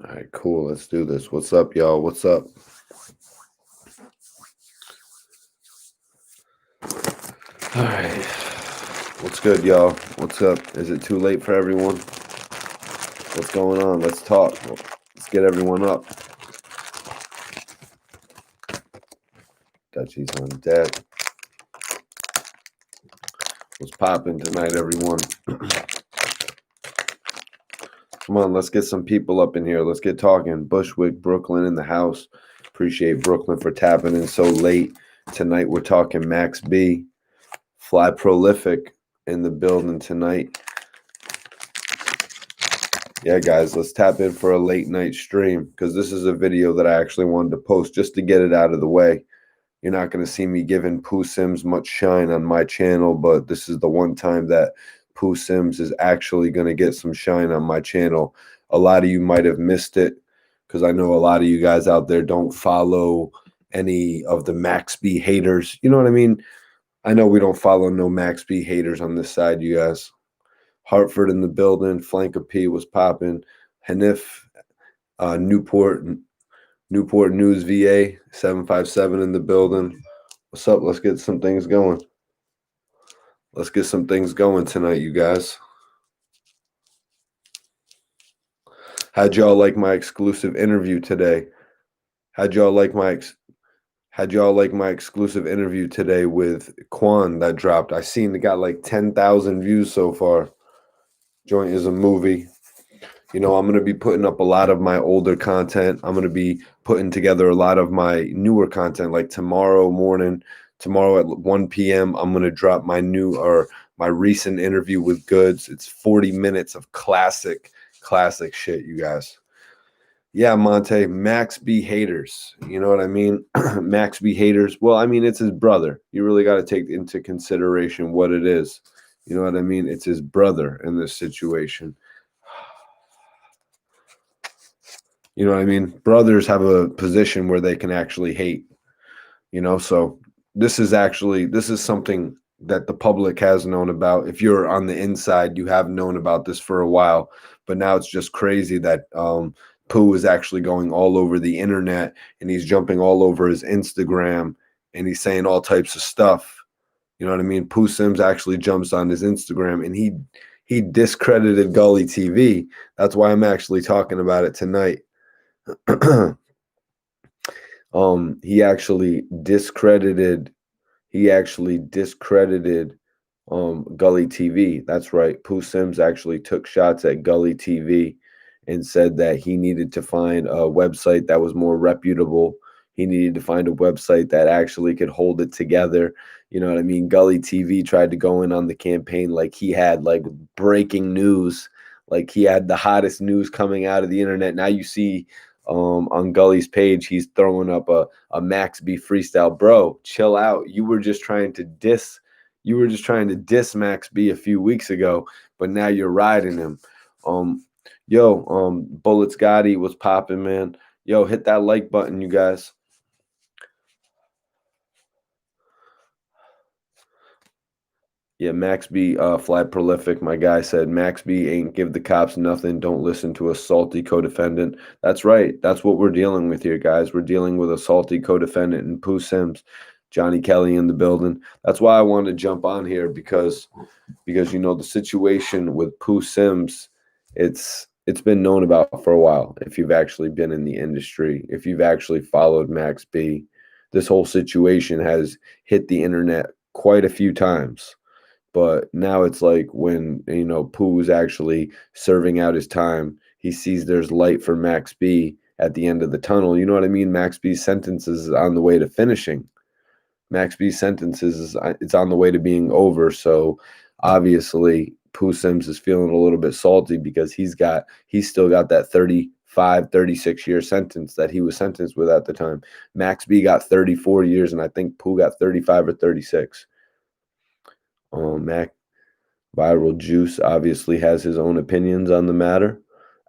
All right, cool. Let's do this. What's up, y'all? What's up? All right. What's good, y'all? What's up? Is it too late for everyone? What's going on? Let's talk. Let's get everyone up. Dutchie's on deck. What's popping tonight, everyone? Come on, let's get some people up in here. Let's get talking. Bushwick, Brooklyn in the house. Appreciate Brooklyn for tapping in so late. Tonight we're talking Max B. Fly Prolific in the building tonight. Yeah, guys, let's tap in for a late night stream because this is a video that I actually wanted to post just to get it out of the way. You're not going to see me giving Pooh Sims much shine on my channel, but this is the one time that Pooh Sims is actually going to get some shine on my channel. A lot of you might have missed it because I know a lot of you guys out there don't follow any of the Max B haters. You know what I mean? I know we don't follow no Max B haters on this side, you guys. Hartford in the building. Flanker P was popping. Hanif, Newport News VA 757 in the building. What's up? Let's get some things going. Let's get some things going tonight, you guys. How'd y'all like my exclusive interview today? How'd y'all like my exclusive interview today with Quan that dropped? I seen it got like 10,000 views so far. Joint is a movie. You know, I'm going to be putting up a lot of my older content. I'm going to be putting together a lot of my newer content. Like tomorrow morning, tomorrow at 1 p.m., I'm going to drop my recent interview with Goods. It's 40 minutes of classic shit, you guys. Yeah, Monte, Max B haters. You know what I mean? Max B haters. Well, I mean, it's his brother. You really got to take into consideration what it is. You know what I mean? It's his brother in this situation. You know what I mean? Brothers have a position where they can actually hate, you know? So this is something that the public has known about. If you're on the inside, you have known about this for a while, but now it's just crazy that Pooh is actually going all over the internet and he's jumping all over his Instagram and he's saying all types of stuff. You know what I mean? Pooh Sims actually jumps on his Instagram and he discredited Gully TV. That's why I'm actually talking about it tonight. He actually discredited Gully TV. That's right. Pooh Sims actually took shots at Gully TV and said that he needed to find a website that was more reputable. He needed to find a website that actually could hold it together. You know what I mean? Gully TV tried to go in on the campaign like he had like breaking news, like he had the hottest news coming out of the internet. Now you see on Gully's page, he's throwing up a Max B freestyle. Bro, chill out. You were just trying to diss Max B a few weeks ago, but now you're riding him. Bullets Gotti was popping, man. Yo, hit that like button, you guys. Yeah, Max B, Fly Prolific, my guy said, Max B ain't give the cops nothing. Don't listen to a salty co-defendant. That's right. That's what we're dealing with here, guys. We're dealing with a salty co-defendant and Pooh Sims, Johnny Kelly in the building. That's why I wanted to jump on here because you know the situation with Pooh Sims, it's been known about for a while. If you've actually been in the industry, if you've actually followed Max B, this whole situation has hit the internet quite a few times. But now it's like when, you know, Pooh is actually serving out his time, he sees there's light for Max B at the end of the tunnel. You know what I mean? Max B's sentence is on the way to finishing. Max B's sentence it's on the way to being over. So obviously Pooh Sims is feeling a little bit salty because he's still got that 35, 36-year sentence that he was sentenced with at the time. Max B got 34 years, and I think Pooh got 35 or 36. Mac Viral Juice obviously has his own opinions on the matter.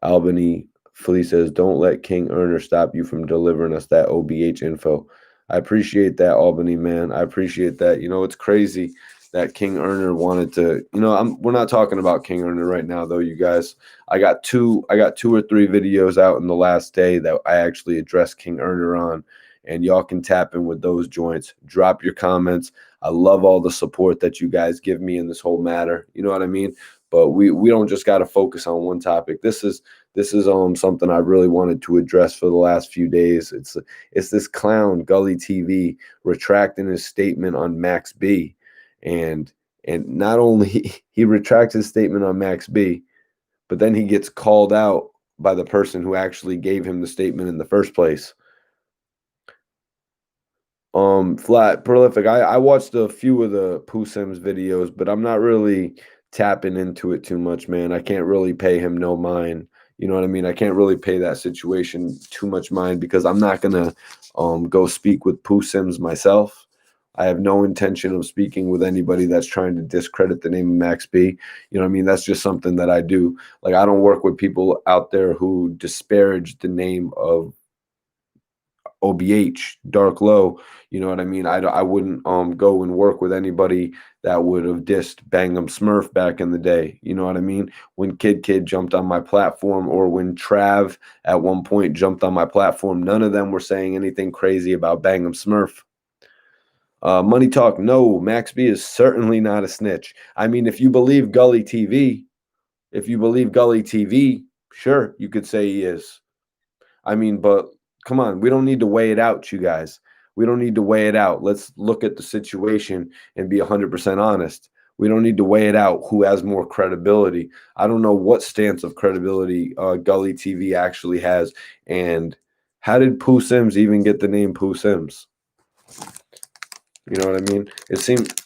Albany Flea says, don't let King Earner stop you from delivering us that OBH info. I appreciate that, Albany, man. I appreciate that. You know, it's crazy. that King Earner wanted to, we're not talking about King Earner right now though, you guys. I got two or three videos out in the last day that I actually addressed King Earner on, and y'all can tap in with those joints. Drop your comments. I love all the support that you guys give me in this whole matter. You know what I mean? But we don't just got to focus on one topic. This is something I really wanted to address for the last few days. It's this clown Gully TV retracting his statement on Max B, and not only he retracts his statement on Max B, but then he gets called out by the person who actually gave him the statement in the first place. Flat prolific. I watched a few of the Pooh Sims videos, but I'm not really tapping into it too much, man. I can't really pay him no mind. You know what I mean? I can't really pay that situation too much mind because I'm not gonna go speak with Pooh Sims myself. I have no intention of speaking with anybody that's trying to discredit the name of Max B. You know what I mean? That's just something that I do. Like, I don't work with people out there who disparage the name of OBH, Dark Low. You know what I mean? I wouldn't go and work with anybody that would have dissed Bangum Smurf back in the day. You know what I mean? When Kid jumped on my platform, or when Trav at one point jumped on my platform, none of them were saying anything crazy about Bangum Smurf. Money Talk, no, Max B is certainly not a snitch. I mean, if you believe Gully TV, sure, you could say he is. I mean, but come on, we don't need to weigh it out, you guys. We don't need to weigh it out. Let's look at the situation and be 100% honest. We don't need to weigh it out who has more credibility. I don't know what stance of credibility Gully TV actually has. And how did Pooh Sims even get the name Pooh Sims? You know what I mean? It seemed,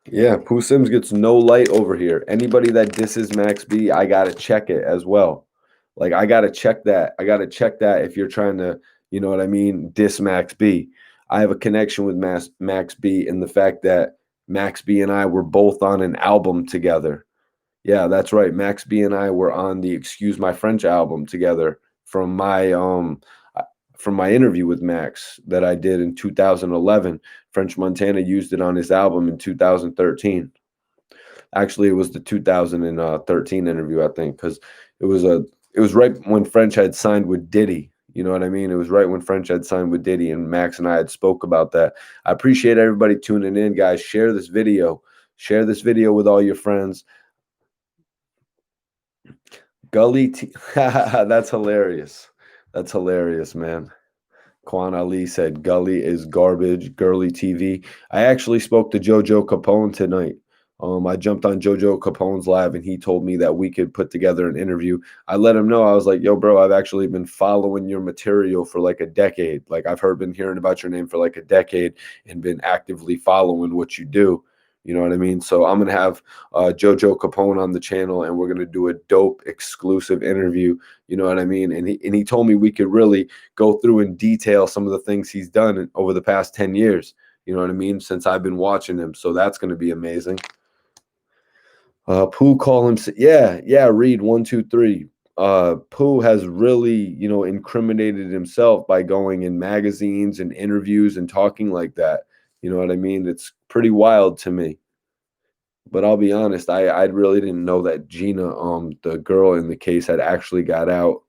yeah, Pooh Sims gets no light over here. Anybody that disses Max B, I gotta check it as well. Like, I gotta check that. I gotta check that if you're trying to, you know what I mean, diss Max B. I have a connection with Max B in the fact that Max B and I were both on an album together. Yeah, that's right. Max B and I were on the Excuse My French album together from my interview with Max that I did in 2011. French Montana used it on his album in 2013. Actually, it was the 2013 interview, I think, because it was right when French had signed with Diddy. You know what I mean? It was right when French had signed with Diddy, and Max and I had spoke about that. I appreciate everybody tuning in, guys. Share this video. Share this video with all your friends. That's hilarious. That's hilarious, man. Quan Ali said Gully is garbage, girly TV. I actually spoke to Jojo Capone tonight. I jumped on Jojo Capone's live, and he told me that we could put together an interview. I let him know. I was like, yo, bro, I've actually been following your material for like a decade. Like, been hearing about your name for like a decade and been actively following what you do. You know what I mean? So I'm going to have Jojo Capone on the channel, and we're going to do a dope exclusive interview. You know what I mean? And he told me we could really go through and detail some of the things he's done over the past 10 years. You know what I mean? Since I've been watching him. So that's going to be amazing. Pooh call him. Yeah, Reed 123. Pooh has really, incriminated himself by going in magazines and interviews and talking like that. You know what I mean? It's pretty wild to me. But I'll be honest, I really didn't know that Gina, the girl in the case, had actually got out.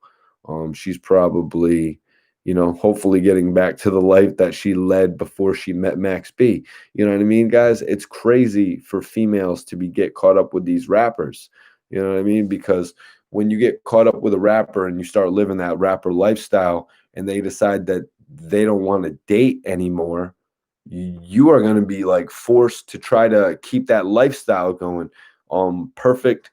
She's probably, hopefully getting back to the life that she led before she met Max B. You know what I mean, guys? It's crazy for females to get caught up with these rappers. You know what I mean? Because when you get caught up with a rapper and you start living that rapper lifestyle, and they decide that they don't want to date anymore, you are going to be like forced to try to keep that lifestyle going. Perfect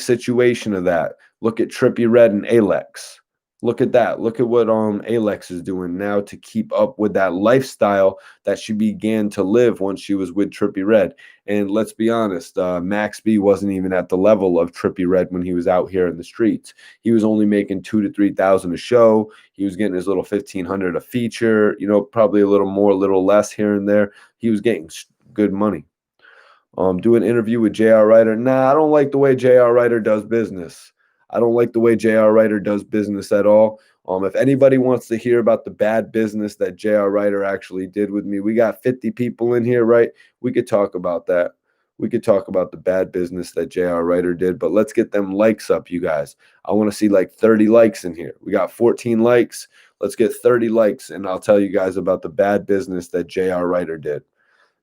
situation of that. Look at Trippie Redd and Alex. Look at that. Look at what Alex is doing now to keep up with that lifestyle that she began to live once she was with Trippie Redd. And let's be honest, Max B wasn't even at the level of Trippie Redd when he was out here in the streets. He was only making 2,000 to 3,000 a show. He was getting his little 1,500 a feature. Probably a little more, a little less here and there. He was getting good money. Do an interview with J.R. Ryder. Nah, I don't like the way J.R. Ryder does business. I don't like the way J.R. Ryder does business at all. If anybody wants to hear about the bad business that J.R. Writer actually did with me, we got 50 people in here, right? We could talk about that. We could talk about the bad business that J.R. Writer did, but let's get them likes up, you guys. I want to see like 30 likes in here. We got 14 likes. Let's get 30 likes, and I'll tell you guys about the bad business that J.R. Writer did.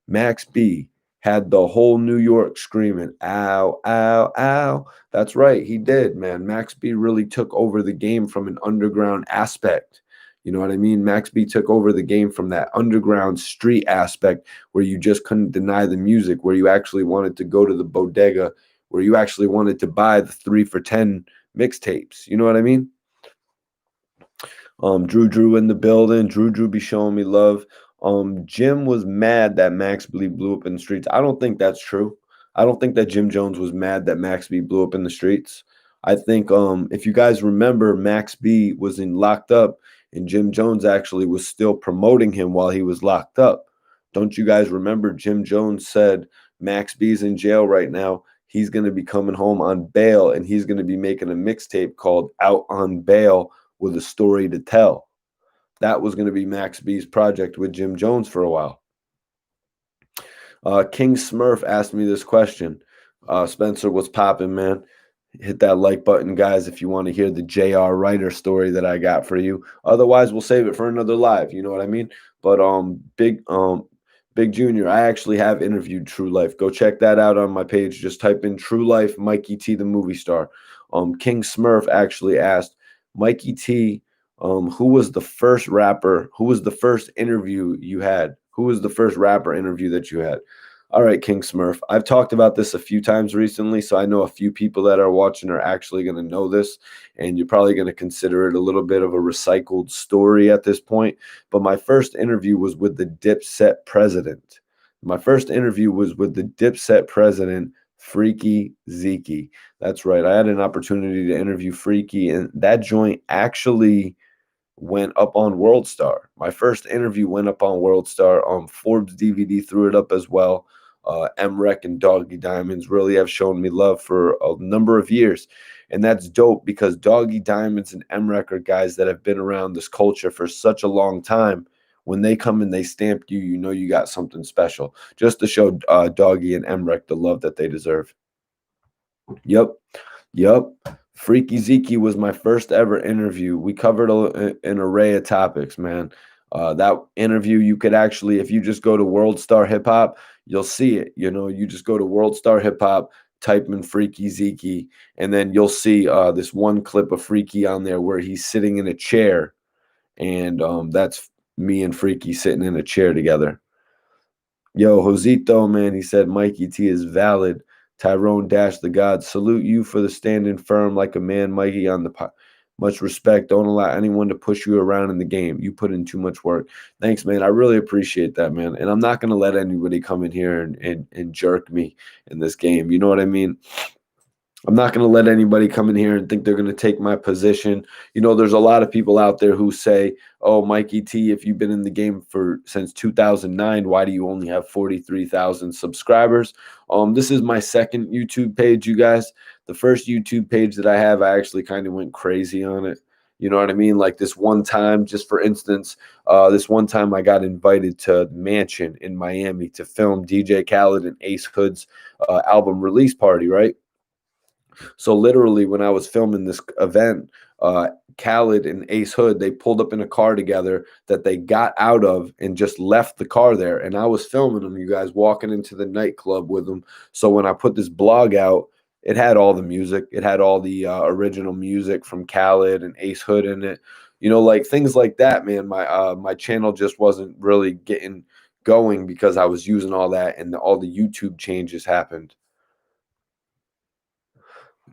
Max B had the whole New York screaming, ow, ow, ow. That's right, he did, man. Max B really took over the game from an underground aspect. You know what I mean? Max B took over the game from that underground street aspect where you just couldn't deny the music, where you actually wanted to go to the bodega, where you actually wanted to buy the 3 for 10 mixtapes. You know what I mean? Drew in the building. Drew be showing me love. Jim was mad that Max B blew up in the streets. I don't think that's true. I don't think that Jim Jones was mad that Max B blew up in the streets. I think if you guys remember, Max B was in locked up, and Jim Jones actually was still promoting him while he was locked up. Don't you guys remember? Jim Jones said Max B's in jail right now. He's going to be coming home on bail, and he's going to be making a mixtape called Out on Bail with a story to tell. That was going to be Max B's project with Jim Jones for a while. King Smurf asked me this question. Spencer, what's popping, man? Hit that like button, guys, if you want to hear the J.R. Writer story that I got for you. Otherwise, we'll save it for another live. You know what I mean? But Big Junior, I actually have interviewed True Life. Go check that out on my page. Just type in True Life, Mikey T, the movie star. King Smurf actually asked, Mikey T, who was the first rapper? Who was the first interview you had? Who was the first rapper interview that you had? All right, King Smurf. I've talked about this a few times recently, so I know a few people that are watching are actually going to know this, and you're probably going to consider it a little bit of a recycled story at this point. But my first interview was with the Dipset president. My first interview was with the Dipset president, Freaky Zeke. That's right. I had an opportunity to interview Freaky, and that joint actually went up on World Star. My first interview went up on World Star. Forbes DVD threw it up as well. MREC and Doggy Diamonds really have shown me love for a number of years. And that's dope because Doggy Diamonds and MREC are guys that have been around this culture for such a long time. When they come and they stamp you, you know you got something special. Just to show Doggy and MREC the love that they deserve. Yep. Freaky Zeke was my first ever interview. We covered an array of topics, man. That interview, you could actually, if you just go to World Star Hip Hop, you'll see it. You know, you just go to World Star Hip Hop, type in Freaky Zeke, and then you'll see this one clip of Freaky on there where he's sitting in a chair, and that's me and Freaky sitting in a chair together. Yo, Josito, man, he said Mikey T is valid. Tyrone Dash the God, salute you for the standing firm like a man, Mikey, on the much respect. Don't allow anyone to push you around in the game. You put in too much work. Thanks, man. I really appreciate that, man. And I'm not going to let anybody come in here and jerk me in this game. You know what I mean? I'm not going to let anybody come in here and think they're going to take my position. You know, there's a lot of people out there who say, oh, Mikey T, if you've been in the game since 2009, why do you only have 43,000 subscribers? This is my second YouTube page, you guys. The first YouTube page that I have, I actually kind of went crazy on it. You know what I mean? Like this one time, just for instance, this one time I got invited to Mansion in Miami to film DJ Khaled and Ace Hood's album release party, right? So literally, when I was filming this event, Khaled and Ace Hood, they pulled up in a car together that they got out of and just left the car there. And I was filming them, you guys, walking into the nightclub with them. So when I put this blog out, it had all the music. It had all the original music from Khaled and Ace Hood in it. You know, like things like that, man. My channel just wasn't really getting going because I was using all that, and all the YouTube changes happened.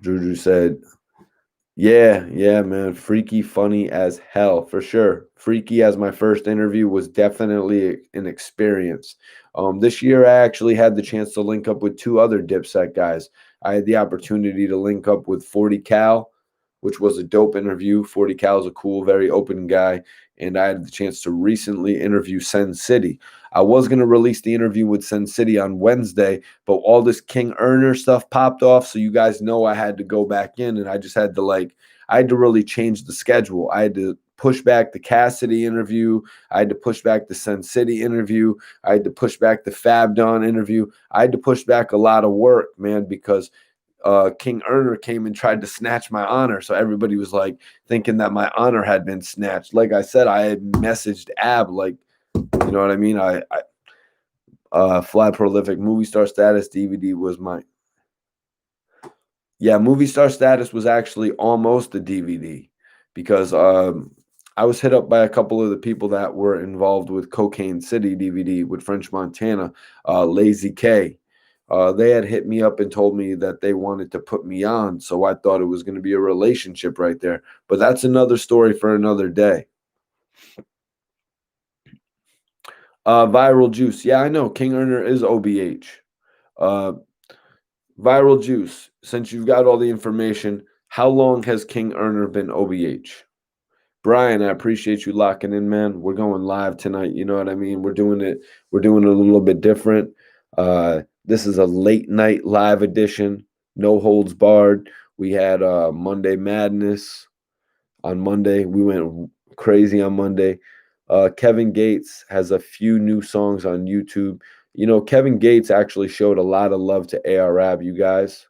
Drew said, yeah, man. Freaky funny as hell, for sure. Freaky as my first interview was definitely an experience. This year, I actually had the chance to link up with two other Dipset guys. I had the opportunity to link up with 40 Cal, which was a dope interview. 40 Cal is a cool, very open guy. And I had the chance to recently interview Sen City. I was going to release the interview with Sen City on Wednesday, but all this King Earner stuff popped off. So you guys know I had to go back in, and I just had to I had to really change the schedule. I had to push back the Cassidy interview. I had to push back the Sun City interview. I had to push back the Fab Don interview. I had to push back a lot of work, man, because King Erner came and tried to snatch my honor. So everybody was like thinking that my honor had been snatched. Like I said, I had messaged Ab, like, you know what I mean? Fly Prolific movie star status DVD was my, yeah, movie star status was actually almost a DVD because I was hit up by a couple of the people that were involved with Cocaine City DVD with French Montana, Lazy K. They had hit me up and told me that they wanted to put me on, so I thought it was going to be a relationship right there. But that's another story for another day. Viral Juice. Yeah, I know. King Earner is OBH. Uh, Viral Juice, since you've got all the information, how long has King Earner been OBH? Brian, I appreciate you locking in, man. We're going live tonight. You know what I mean? We're doing it a little bit different. This is a late night live edition, no holds barred. We had Monday Madness on Monday. We went crazy on Monday. Kevin Gates has a few new songs on YouTube. You know, Kevin Gates actually showed a lot of love to AR-Ab, you guys.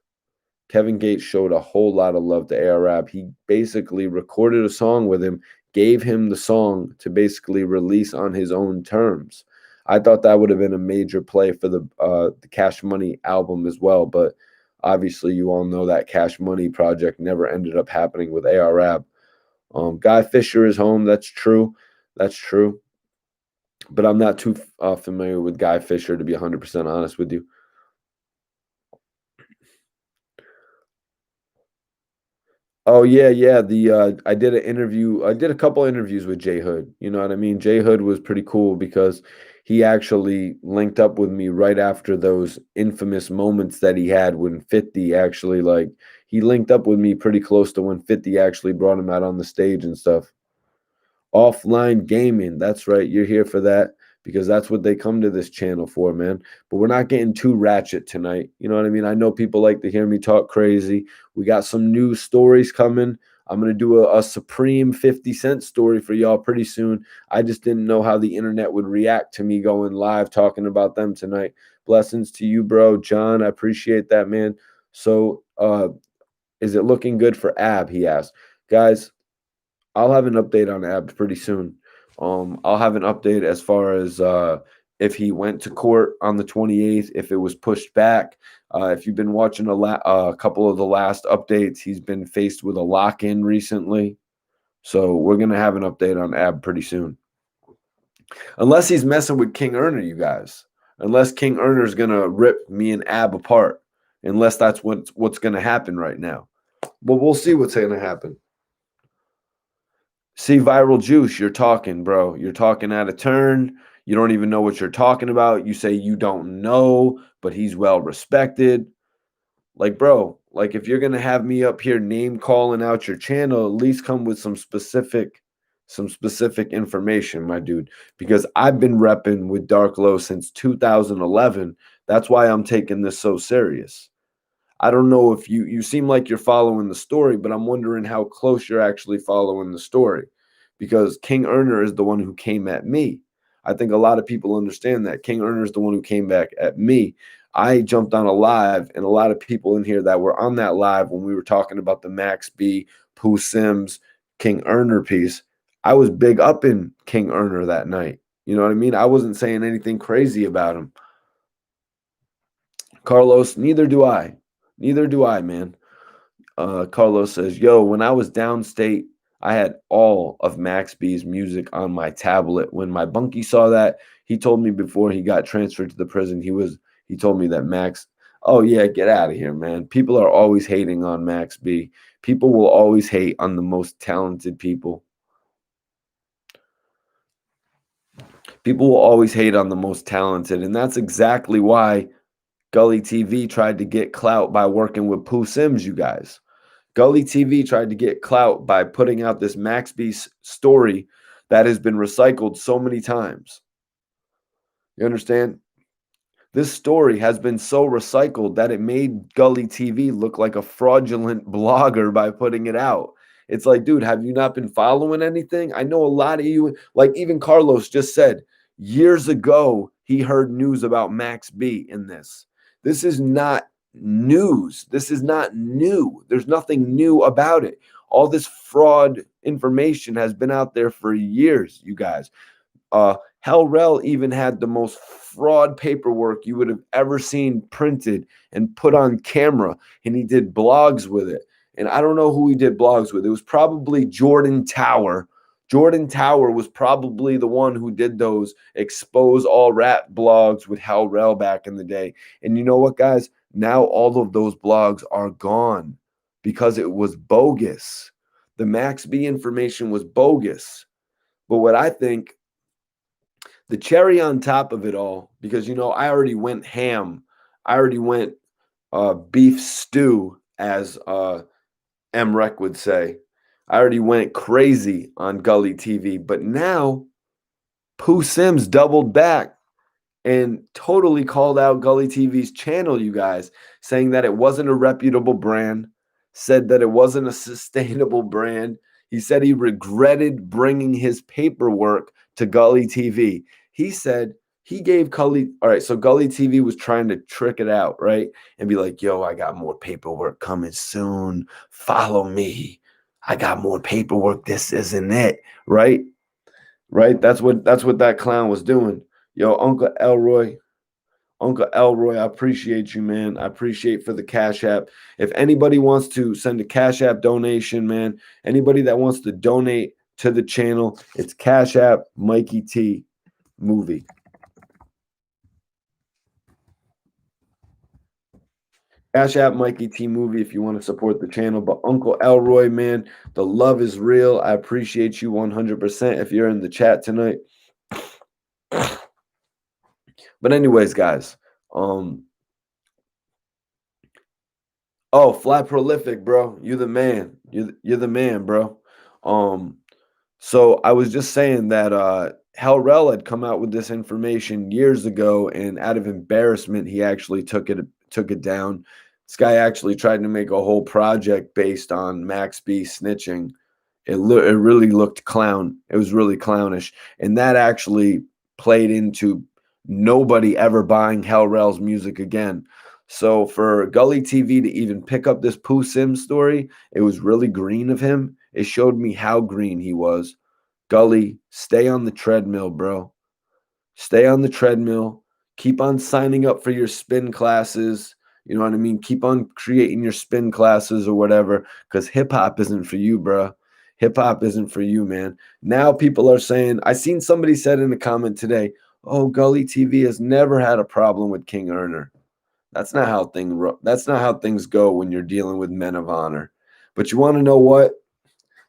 Kevin Gates showed a whole lot of love to AR-Ab. He basically recorded a song with him, gave him the song to basically release on his own terms. I thought that would have been a major play for the Cash Money album as well, but obviously you all know that Cash Money project never ended up happening with AR-Ab. Guy Fisher is home. That's true. That's true. But I'm not too familiar with Guy Fisher, to be 100% honest with you. Oh yeah, yeah. I did an interview. I did a couple interviews with Jay Hood. You know what I mean? Jay Hood was pretty cool because he actually linked up with me right after those infamous moments that he had when 50 actually like he linked up with me pretty close to when 50 actually brought him out on the stage and stuff. Offline gaming. That's right. You're here for that because that's what they come to this channel for, man. But we're not getting too ratchet tonight. You know what I mean? I know people like to hear me talk crazy. We got some new stories coming. I'm going to do a Supreme 50 Cent story for y'all pretty soon. I just didn't know how the internet would react to me going live talking about them tonight. Blessings to you, bro. John, I appreciate that, man. So, is it looking good for Ab? He asked. Guys, I'll have an update on Ab pretty soon. I'll have an update as far as if he went to court on the 28th, if it was pushed back. If you've been watching a couple of the last updates, he's been faced with a lock-in recently. So we're going to have an update on Ab pretty soon. Unless he's messing with King Earner, you guys. Unless King Earner's going to rip me and Ab apart. Unless that's what's going to happen right now. But we'll see what's going to happen. See, Viral Juice, you're talking, bro. You're talking out of turn. You don't even know what you're talking about. You say you don't know, but he's well respected. Like, bro, like if you're gonna have me up here name calling out your channel, at least come with some specific information, my dude. Because I've been repping with Dark Low since 2011. That's why I'm taking this so serious. I don't know if you seem like you're following the story, but I'm wondering how close you're actually following the story because King Earner is the one who came at me. I think a lot of people understand that King Earner is the one who came back at me. I jumped on a live, and a lot of people in here that were on that live when we were talking about the Max B, Pooh Sims, King Earner piece. I was big up in King Earner that night. You know what I mean? I wasn't saying anything crazy about him. Carlos, neither do I. Neither do I, man. Carlos says, yo, when I was downstate, I had all of Max B's music on my tablet. When my bunkie saw that, he told me before he got transferred to the prison, he told me that Max, oh yeah, get out of here, man. People are always hating on Max B. People will always hate on the most talented people. People will always hate on the most talented, and that's exactly why Gully TV tried to get clout by working with Pooh Sims, you guys. Gully TV tried to get clout by putting out this Max B story that has been recycled so many times. You understand? This story has been so recycled that it made Gully TV look like a fraudulent blogger by putting it out. It's like, dude, have you not been following anything? I know a lot of you, like even Carlos just said years ago, he heard news about Max B in this. This is not news. This is not new. There's nothing new about it. All this fraud information has been out there for years, you guys. Hell Rel even had the most fraud paperwork you would have ever seen printed and put on camera, and he did blogs with it. And I don't know who he did blogs with. It was probably Jordan Tower. Jordan Tower was probably the one who did those expose all rap blogs with Hell Rel back in the day. And you know what, guys? Now all of those blogs are gone because it was bogus. The Max B information was bogus. But what I think the cherry on top of it all, because I already went ham. I already went beef stew, as MREC would say. I already went crazy on Gully TV. But now Pooh Sims doubled back and totally called out Gully TV's channel, you guys, saying that it wasn't a reputable brand, said that it wasn't a sustainable brand. He said he regretted bringing his paperwork to Gully TV. He said he gave Gully, all right, so Gully TV was trying to trick it out, right? And be like, yo, I got more paperwork coming soon. Follow me. I got more paperwork. This isn't it, right? Right? That's what that clown was doing. Yo, Uncle Elroy, I appreciate you, man. I appreciate for the Cash App. If anybody wants to send a Cash App donation, man, anybody that wants to donate to the channel, it's Cash App Mikey T Movie. Cash App Mikey T Movie if you want to support the channel. But Uncle Elroy, man, the love is real. I appreciate you 100% if you're in the chat tonight. But anyways, guys, Flat Prolific, bro. You're the man. You're the man, bro. So I was just saying that Hell Rel had come out with this information years ago, and out of embarrassment, he actually took it down. This guy actually tried to make a whole project based on Max B snitching. It really looked clown. It was really clownish, and that actually played into nobody ever buying Hell Rel's music again. So for Gully TV to even pick up this Pooh Sims story, it was really green of him. It showed me how green he was. Gully, stay on the treadmill, bro. Stay on the treadmill. Keep on signing up for your spin classes. You know what I mean? Keep on creating your spin classes or whatever, because hip-hop isn't for you, bro. Hip-hop isn't for you, man. Now people are saying, I seen somebody said in a comment today, oh, Gully TV has never had a problem with King Earner. That's not how things go when you're dealing with men of honor. But you want to know what?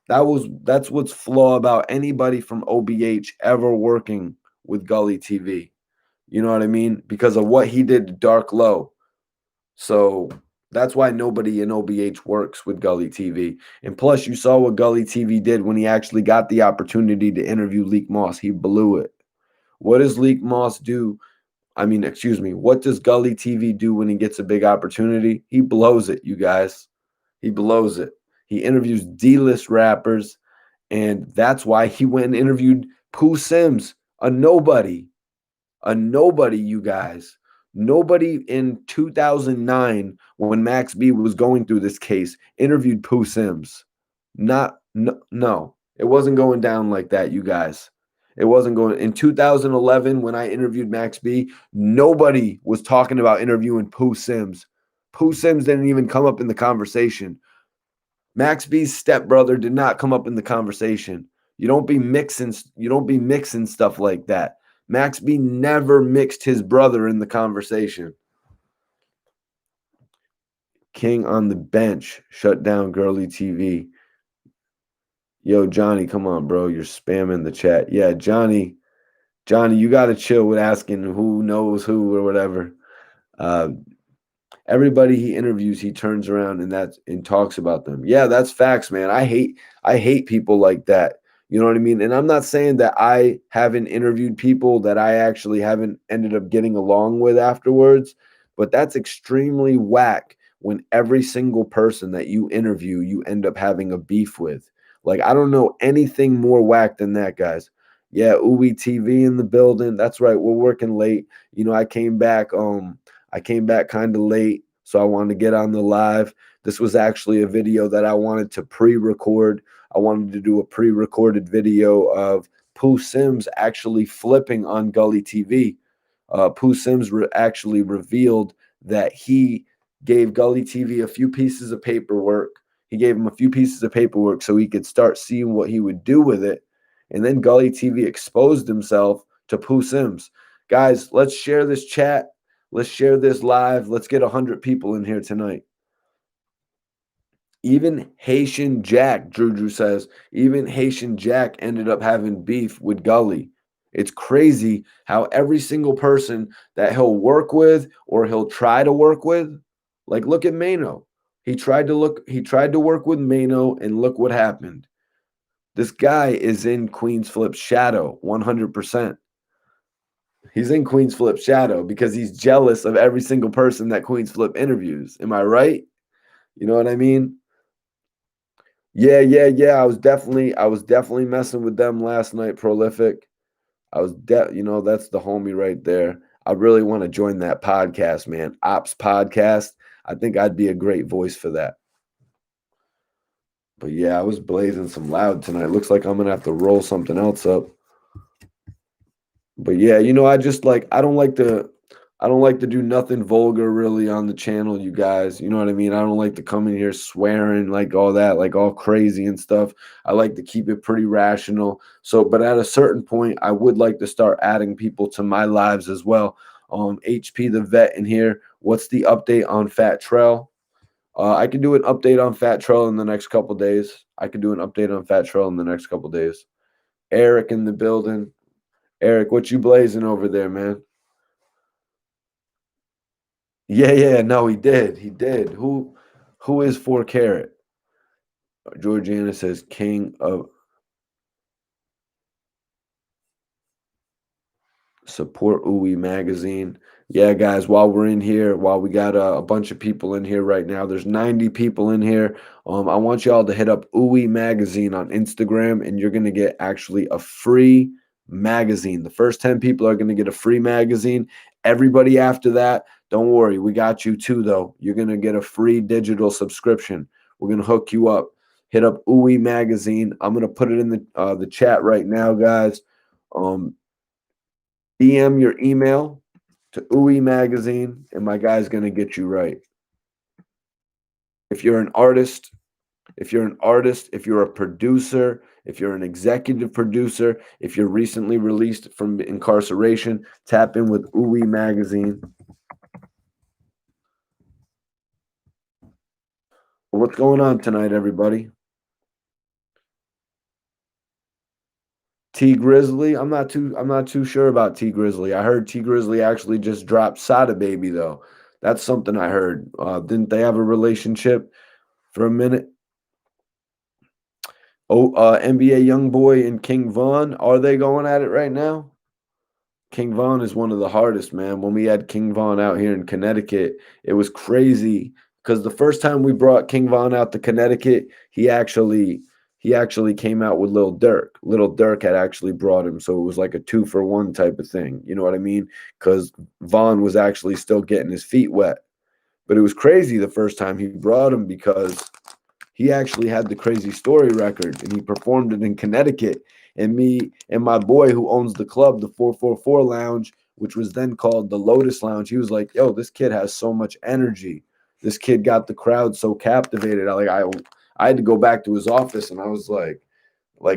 That's what's flaw about anybody from OBH ever working with Gully TV. You know what I mean? Because of what he did to Dark Low. So that's why nobody in OBH works with Gully TV. And plus, you saw what Gully TV did when he actually got the opportunity to interview Leak Moss. He blew it. What does Leak Moss do? What does Gully TV do when he gets a big opportunity? He blows it, you guys. He blows it. He interviews D-list rappers, and that's why he went and interviewed Pooh Sims, a nobody, you guys. Nobody in 2009, when Max B was going through this case, interviewed Pooh Sims. No, it wasn't going down like that, you guys. It wasn't going. In 2011, when I interviewed Max B, nobody was talking about interviewing Pooh Sims. Pooh Sims didn't even come up in the conversation. Max B's stepbrother did not come up in the conversation. You don't be mixing stuff like that. Max B never mixed his brother in the conversation. King on the bench shut down Girly TV. Yo, Johnny, come on, bro. You're spamming the chat. Yeah, Johnny, you got to chill with asking who knows who or whatever. Everybody he interviews, he turns around and talks about them. Yeah, that's facts, man. I hate people like that. You know what I mean? And I'm not saying that I haven't interviewed people that I actually haven't ended up getting along with afterwards, but that's extremely whack when every single person that you interview, you end up having a beef with. Like, I don't know anything more whack than that, guys. Yeah, Uwe TV in the building. That's right. We're working late. You know, I came back kind of late, so I wanted to get on the live. This was actually a video that I wanted to pre-record. I wanted to do a pre-recorded video of Pooh Sims actually flipping on Gully TV. Pooh Sims actually revealed that he gave Gully TV a few pieces of paperwork. He gave him a few pieces of paperwork so he could start seeing what he would do with it. And then Gully TV exposed himself to Pooh Sims. Guys, let's share this chat. Let's share this live. Let's get 100 people in here tonight. Even Haitian Jack, Drew says, even Haitian Jack ended up having beef with Gully. It's crazy how every single person that he'll work with or he'll try to work with, like look at Mano. He tried to work with Mano, and look what happened. This guy is in Queen's Flip's shadow 100%. He's in Queen's Flip's shadow because he's jealous of every single person that Queen's Flip interviews. Am I right? You know what I mean? Yeah. I was definitely messing with them last night, Prolific. That's the homie right there. I really want to join that podcast, man. Ops podcast. I think I'd be a great voice for that. But yeah, I was blazing some loud tonight. Looks like I'm gonna have to roll something else up. But yeah, I don't like to do nothing vulgar really on the channel, you guys. You know what I mean? I don't like to come in here swearing like all that, like all crazy and stuff. I like to keep it pretty rational. So, but at a certain point, I would like to start adding people to my lives as well. HP the vet in here. What's the update on Fat Trell? I can do an update on Fat Trell in the next couple days. Eric in the building. Eric, what you blazing over there, man? Yeah. No, he did. He did. Who is 4 Carat? Georgiana says king of support Uwe magazine. Yeah, guys, while we're in here, while we got a bunch of people in here right now, there's 90 people in here. I want y'all to hit up Uwe magazine on Instagram, and you're gonna get actually a free magazine. The first 10 people are gonna get a free magazine. Everybody after that, don't worry, we got you too, though. You're gonna get a free digital subscription. We're gonna hook you up. Hit up Uwe magazine. I'm gonna put it in the chat right now, guys. DM your email to Uwe Magazine, and my guy's going to get you right. If you're an artist, if you're a producer, if you're an executive producer, if you're recently released from incarceration, tap in with Uwe Magazine. What's going on tonight, everybody? T Grizzly, I'm not too sure about T Grizzly. I heard T Grizzly actually just dropped Sada Baby though. That's something I heard. Didn't they have a relationship for a minute? Oh, NBA Youngboy and King Von, are they going at it right now? King Von is one of the hardest, man. When we had King Von out here in Connecticut, it was crazy because the first time we brought King Von out to Connecticut, he actually came out with Lil Durk. Lil Durk had actually brought him, so it was like a 2-for-1 type of thing. You know what I mean? Because Von was actually still getting his feet wet. But it was crazy the first time he brought him because he actually had the crazy story record and he performed it in Connecticut. And me and my boy who owns the club, the 444 Lounge, which was then called the Lotus Lounge, he was like, yo, this kid has so much energy. This kid got the crowd so captivated. I had to go back to his office and I was like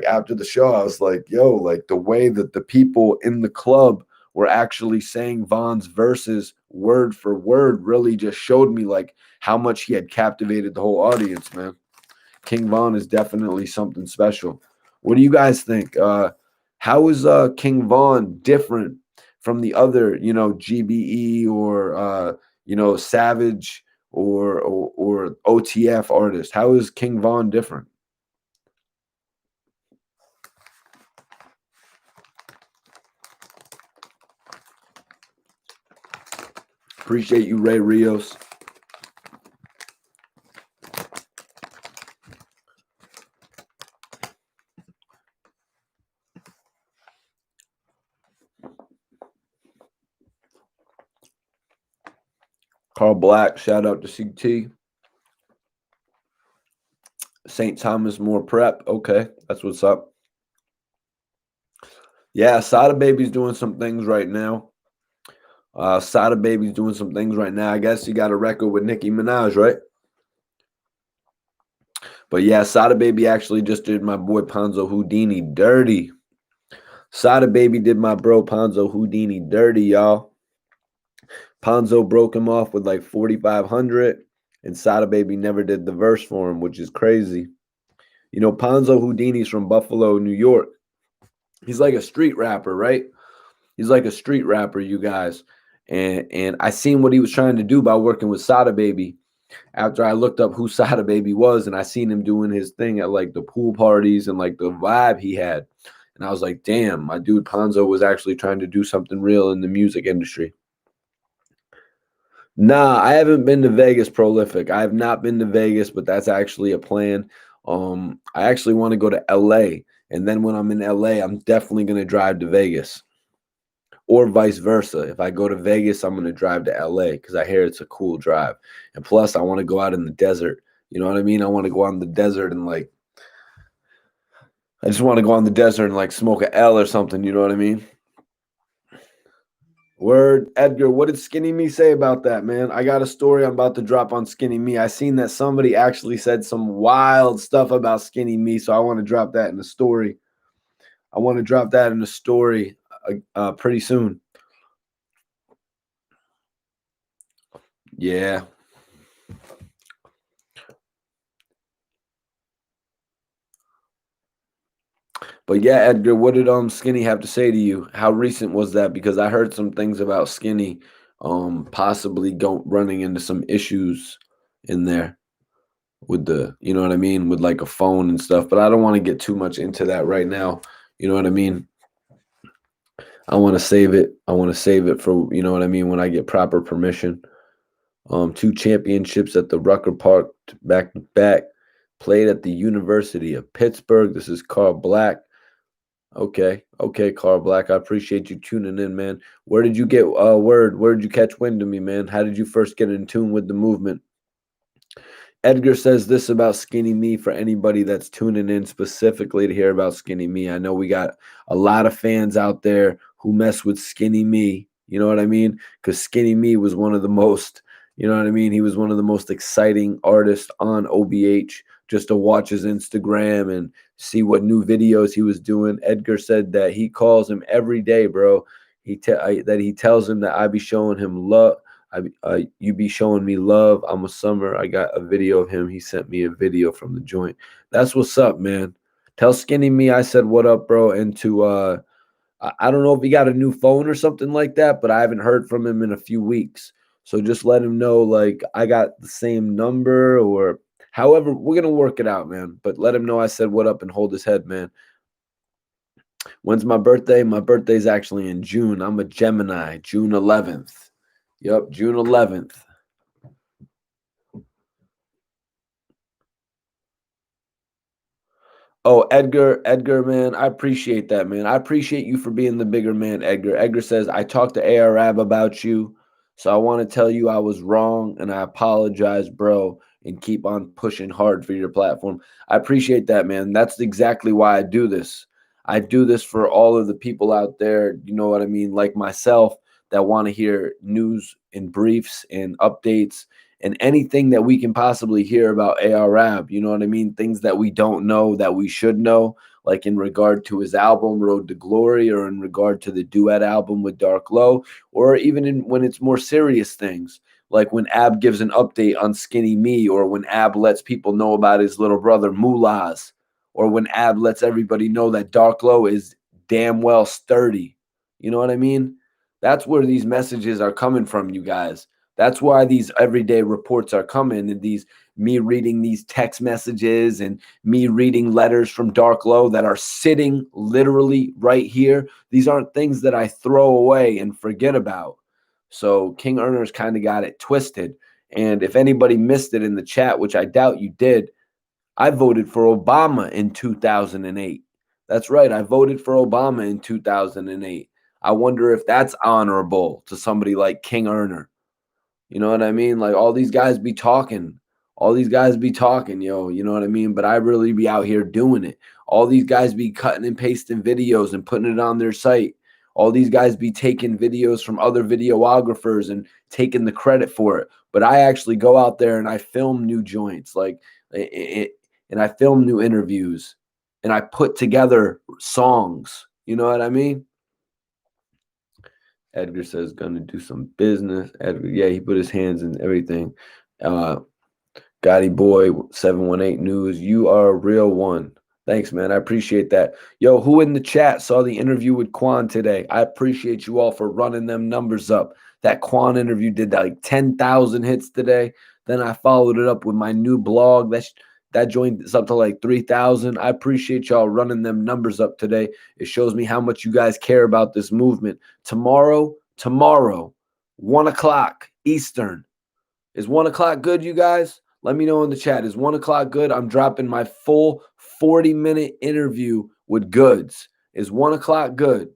after the show, I was like, yo, like the way that the people in the club were actually saying Von's verses word for word really just showed me like how much he had captivated the whole audience, man. King Von is definitely something special. What do you guys think? How is King Von different from the other, GBE or Savage or OTF artists? How is King Von different? Appreciate you, Ray Rios. Carl Black, shout out to CT. St. Thomas More Prep. Okay, that's what's up. Yeah, Sada Baby's doing some things right now. Sada Baby's doing some things right now. I guess he got a record with Nicki Minaj, right? But yeah, Sada Baby actually just did my boy Ponzo Houdini dirty. Sada Baby did my bro Ponzo Houdini dirty, y'all. Ponzo broke him off with like 4,500, and Sada Baby never did the verse for him, which is crazy. You know, Ponzo Houdini's from Buffalo, New York. He's like a street rapper, right? He's like a street rapper, you guys. And I seen what he was trying to do by working with Sada Baby. After I looked up who Sada Baby was, and I seen him doing his thing at like the pool parties and like the vibe he had. And I was like, damn, my dude Ponzo was actually trying to do something real in the music industry. Nah, I haven't been to Vegas prolific. I have not been to Vegas, but that's actually a plan. I actually want to go to LA. And then when I'm in LA, I'm definitely going to drive to Vegas. Or vice versa. If I go to Vegas, I'm going to drive to LA because I hear it's a cool drive. And plus, I want to go out in the desert. You know what I mean? I want to go out in the desert and like, I just want to go on the desert and like smoke a L or something. You know what I mean? Word, Edgar, what did Skinny Me say about that, man? I got a story I'm about to drop on Skinny Me. I seen that somebody actually said some wild stuff about Skinny Me, so I want to drop that in the story. I want to drop that in the story pretty soon. Yeah. But yeah, Edgar, what did Skinny have to say to you? How recent was that? Because I heard some things about Skinny possibly running into some issues in there with the, you know what I mean, with like a phone and stuff. But I don't want to get too much into that right now. You know what I mean? I want to save it. I want to save it for, you know what I mean, when I get proper permission. 2 championships at the Rucker Park back to back. Played at the University of Pittsburgh. This is Carl Black. Okay, okay, Carl Black. I appreciate you tuning in, man. Where did you get word? Where did you catch wind of me, man? How did you first get in tune with the movement? Edgar says this about Skinny Me for anybody that's tuning in specifically to hear about Skinny Me. I know we got a lot of fans out there who mess with Skinny Me. You know what I mean? Because Skinny Me was one of the most, you know what I mean? He was one of the most exciting artists on OBH just to watch his Instagram and see what new videos he was doing. Edgar said that he calls him every day, bro. That he tells him that I be showing him love. You be showing me love. I'm a summer. I got a video of him. He sent me a video from the joint. That's what's up, man. Tell Skinny Me I said what up, bro. And to I don't know if he got a new phone or something like that, but I haven't heard from him in a few weeks. So just let him know like I got the same number or however we're gonna work it out, man. But let him know I said what up and hold his head, man. When's my birthday? My birthday's actually in June. I'm a Gemini, June 11th. Yep, June 11th. Oh, Edgar, man, I appreciate that, man. I appreciate you for being the bigger man, Edgar. Edgar says, I talked to Arab about you, so I want to tell you I was wrong and I apologize, bro, and keep on pushing hard for your platform. I appreciate that, man. That's exactly why I do this. I do this for all of the people out there, you know what I mean, like myself, that want to hear news and briefs and updates and anything that we can possibly hear about ARAB, you know what I mean? Things that we don't know that we should know, like in regard to his album Road to Glory, or in regard to the duet album with Dark Low, or even when it's more serious things, like when Ab gives an update on Skinny Me, or when Ab lets people know about his little brother Mulaz, or when Ab lets everybody know that Dark Low is damn well sturdy. You know what I mean? That's where these messages are coming from, you guys. That's why these everyday reports are coming, and these me reading these text messages and me reading letters from Dark Low that are sitting literally right here. These aren't things that I throw away and forget about. So King Earner's kind of got it twisted. And if anybody missed it in the chat, which I doubt you did, I voted for Obama in 2008. That's right. I voted for Obama in 2008. I wonder if that's honorable to somebody like King Earner. You know what I mean? Like all these guys be talking. All these guys be talking, yo, you know what I mean? But I really be out here doing it. All these guys be cutting and pasting videos and putting it on their site. All these guys be taking videos from other videographers and taking the credit for it. But I actually go out there and I film new joints, like and I film new interviews and I put together songs. You know what I mean? Edgar says gonna do some business. Edgar, yeah, he put his hands in everything. Uh Gotti Boy 718 News, you are a real one. Thanks, man. I appreciate that. Yo, who in the chat saw the interview with Quan today? I appreciate you all for running them numbers up. That Quan interview did like 10,000 hits today. Then I followed it up with my new blog. That joined us up to like 3,000. I appreciate y'all running them numbers up today. It shows me how much you guys care about this movement. Tomorrow, 1 o'clock Eastern. Is 1 o'clock good, you guys? Let me know in the chat. Is 1 o'clock good? I'm dropping my full 40-minute interview with Goods. Is 1 o'clock good?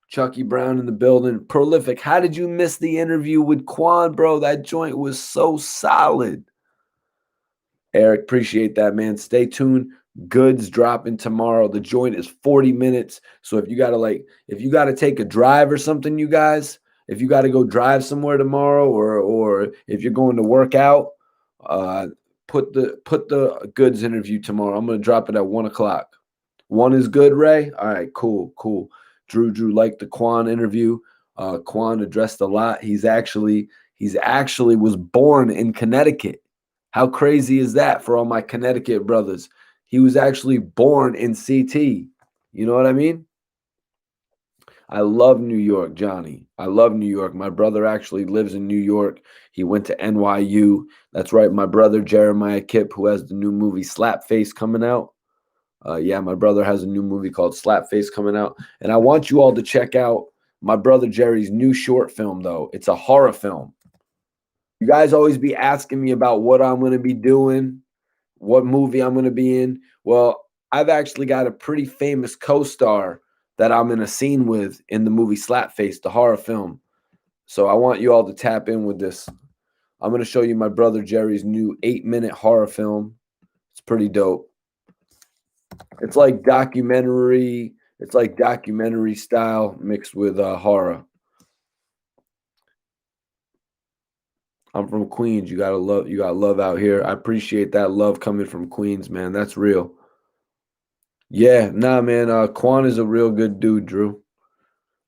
Chucky Brown in the building. Prolific. How did you miss the interview with Quan, bro? That joint was so solid. Eric, appreciate that, man. Stay tuned. Goods dropping tomorrow. The joint is 40 minutes. So if you gotta take a drive or something, you guys, if you gotta go drive somewhere tomorrow, or if you're going to work out, put the Goods interview tomorrow. I'm gonna drop it at 1 o'clock. 1 is good, Ray. All right, cool. Drew liked the Quan interview. Quan addressed a lot. He's actually was born in Connecticut. How crazy is that for all my Connecticut brothers? He was actually born in CT. You know what I mean? I love New York, Johnny. I love New York. My brother actually lives in New York. He went to NYU. That's right. My brother, Jeremiah Kipp, who has the new movie Slapface coming out. Yeah, my brother has a new movie called Slapface coming out. And I want you all to check out my brother Jerry's new short film, though. It's a horror film. You guys always be asking me about what I'm going to be doing, what movie I'm going to be in. Well, I've actually got a pretty famous co-star that I'm in a scene with in the movie Slapface, the horror film. So I want you all to tap in with this. I'm going to show you my brother Jerry's new 8-minute horror film. It's pretty dope. It's like documentary. It's like documentary style mixed with horror. I'm from Queens. You got love out here. I appreciate that love coming from Queens, man. That's real. Yeah, nah, man. Quan is a real good dude, Drew.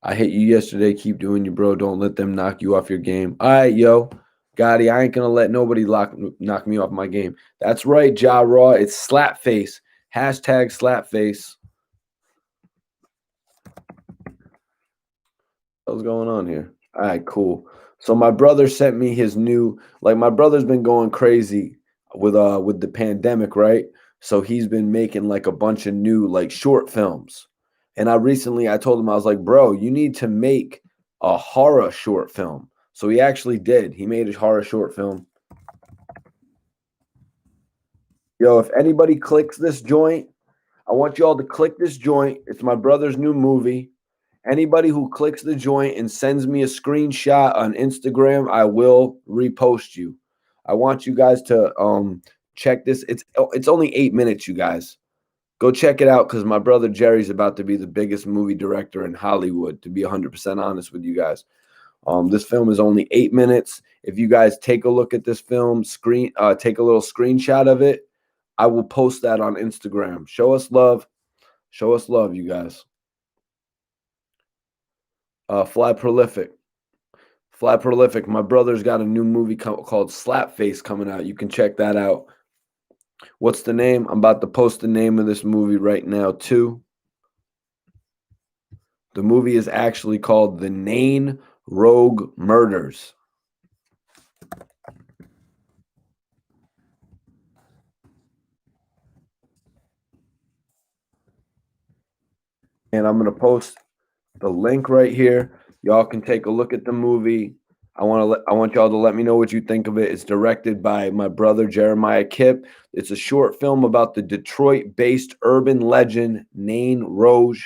I hit you yesterday. Keep doing you, bro. Don't let them knock you off your game. All right, yo. Gotti, I ain't gonna let nobody knock me off my game. That's right, Ja Raw. It's Slapface. Hashtag Slapface. What's going on here? All right, cool. So my brother sent me his new, like my brother's been going crazy with the pandemic, right? So he's been making like a bunch of new like short films. And I told him, I was like, bro, you need to make a horror short film. So he actually did. He made a horror short film. Yo, if anybody clicks this joint, I want you all to click this joint. It's my brother's new movie. Anybody who clicks the joint and sends me a screenshot on Instagram, I will repost you. I want you guys to check this. It's only 8 minutes, you guys. Go check it out because my brother Jerry's about to be the biggest movie director in Hollywood, to be 100% honest with you guys. This film is only 8 minutes. If you guys take a look at this film, take a little screenshot of it, I will post that on Instagram. Show us love. Show us love, you guys. Fly Prolific. Fly Prolific. My brother's got a new movie called Slapface coming out. You can check that out. What's the name? I'm about to post the name of this movie right now, too. The movie is actually called The Nain Rogue Murders. And I'm going to post the link right here. Y'all can take a look at the movie. I want y'all to let me know what you think of it. It's directed by my brother Jeremiah Kipp. It's a short film about the Detroit-based urban legend Nain Rouge,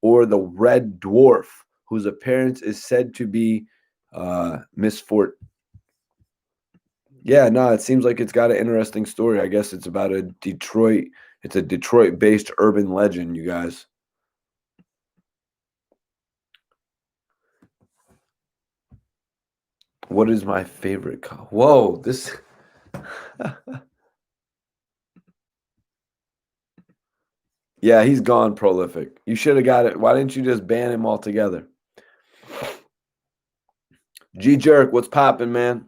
or the Red Dwarf, whose appearance is said to be Miss Fort. Yeah, no, it seems like it's got an interesting story. I guess it's about a Detroit. It's a Detroit-based urban legend, you guys. What is my favorite Whoa, this Yeah, he's gone prolific. You should have got it. Why didn't you just ban him altogether? G Jerk, what's popping, man?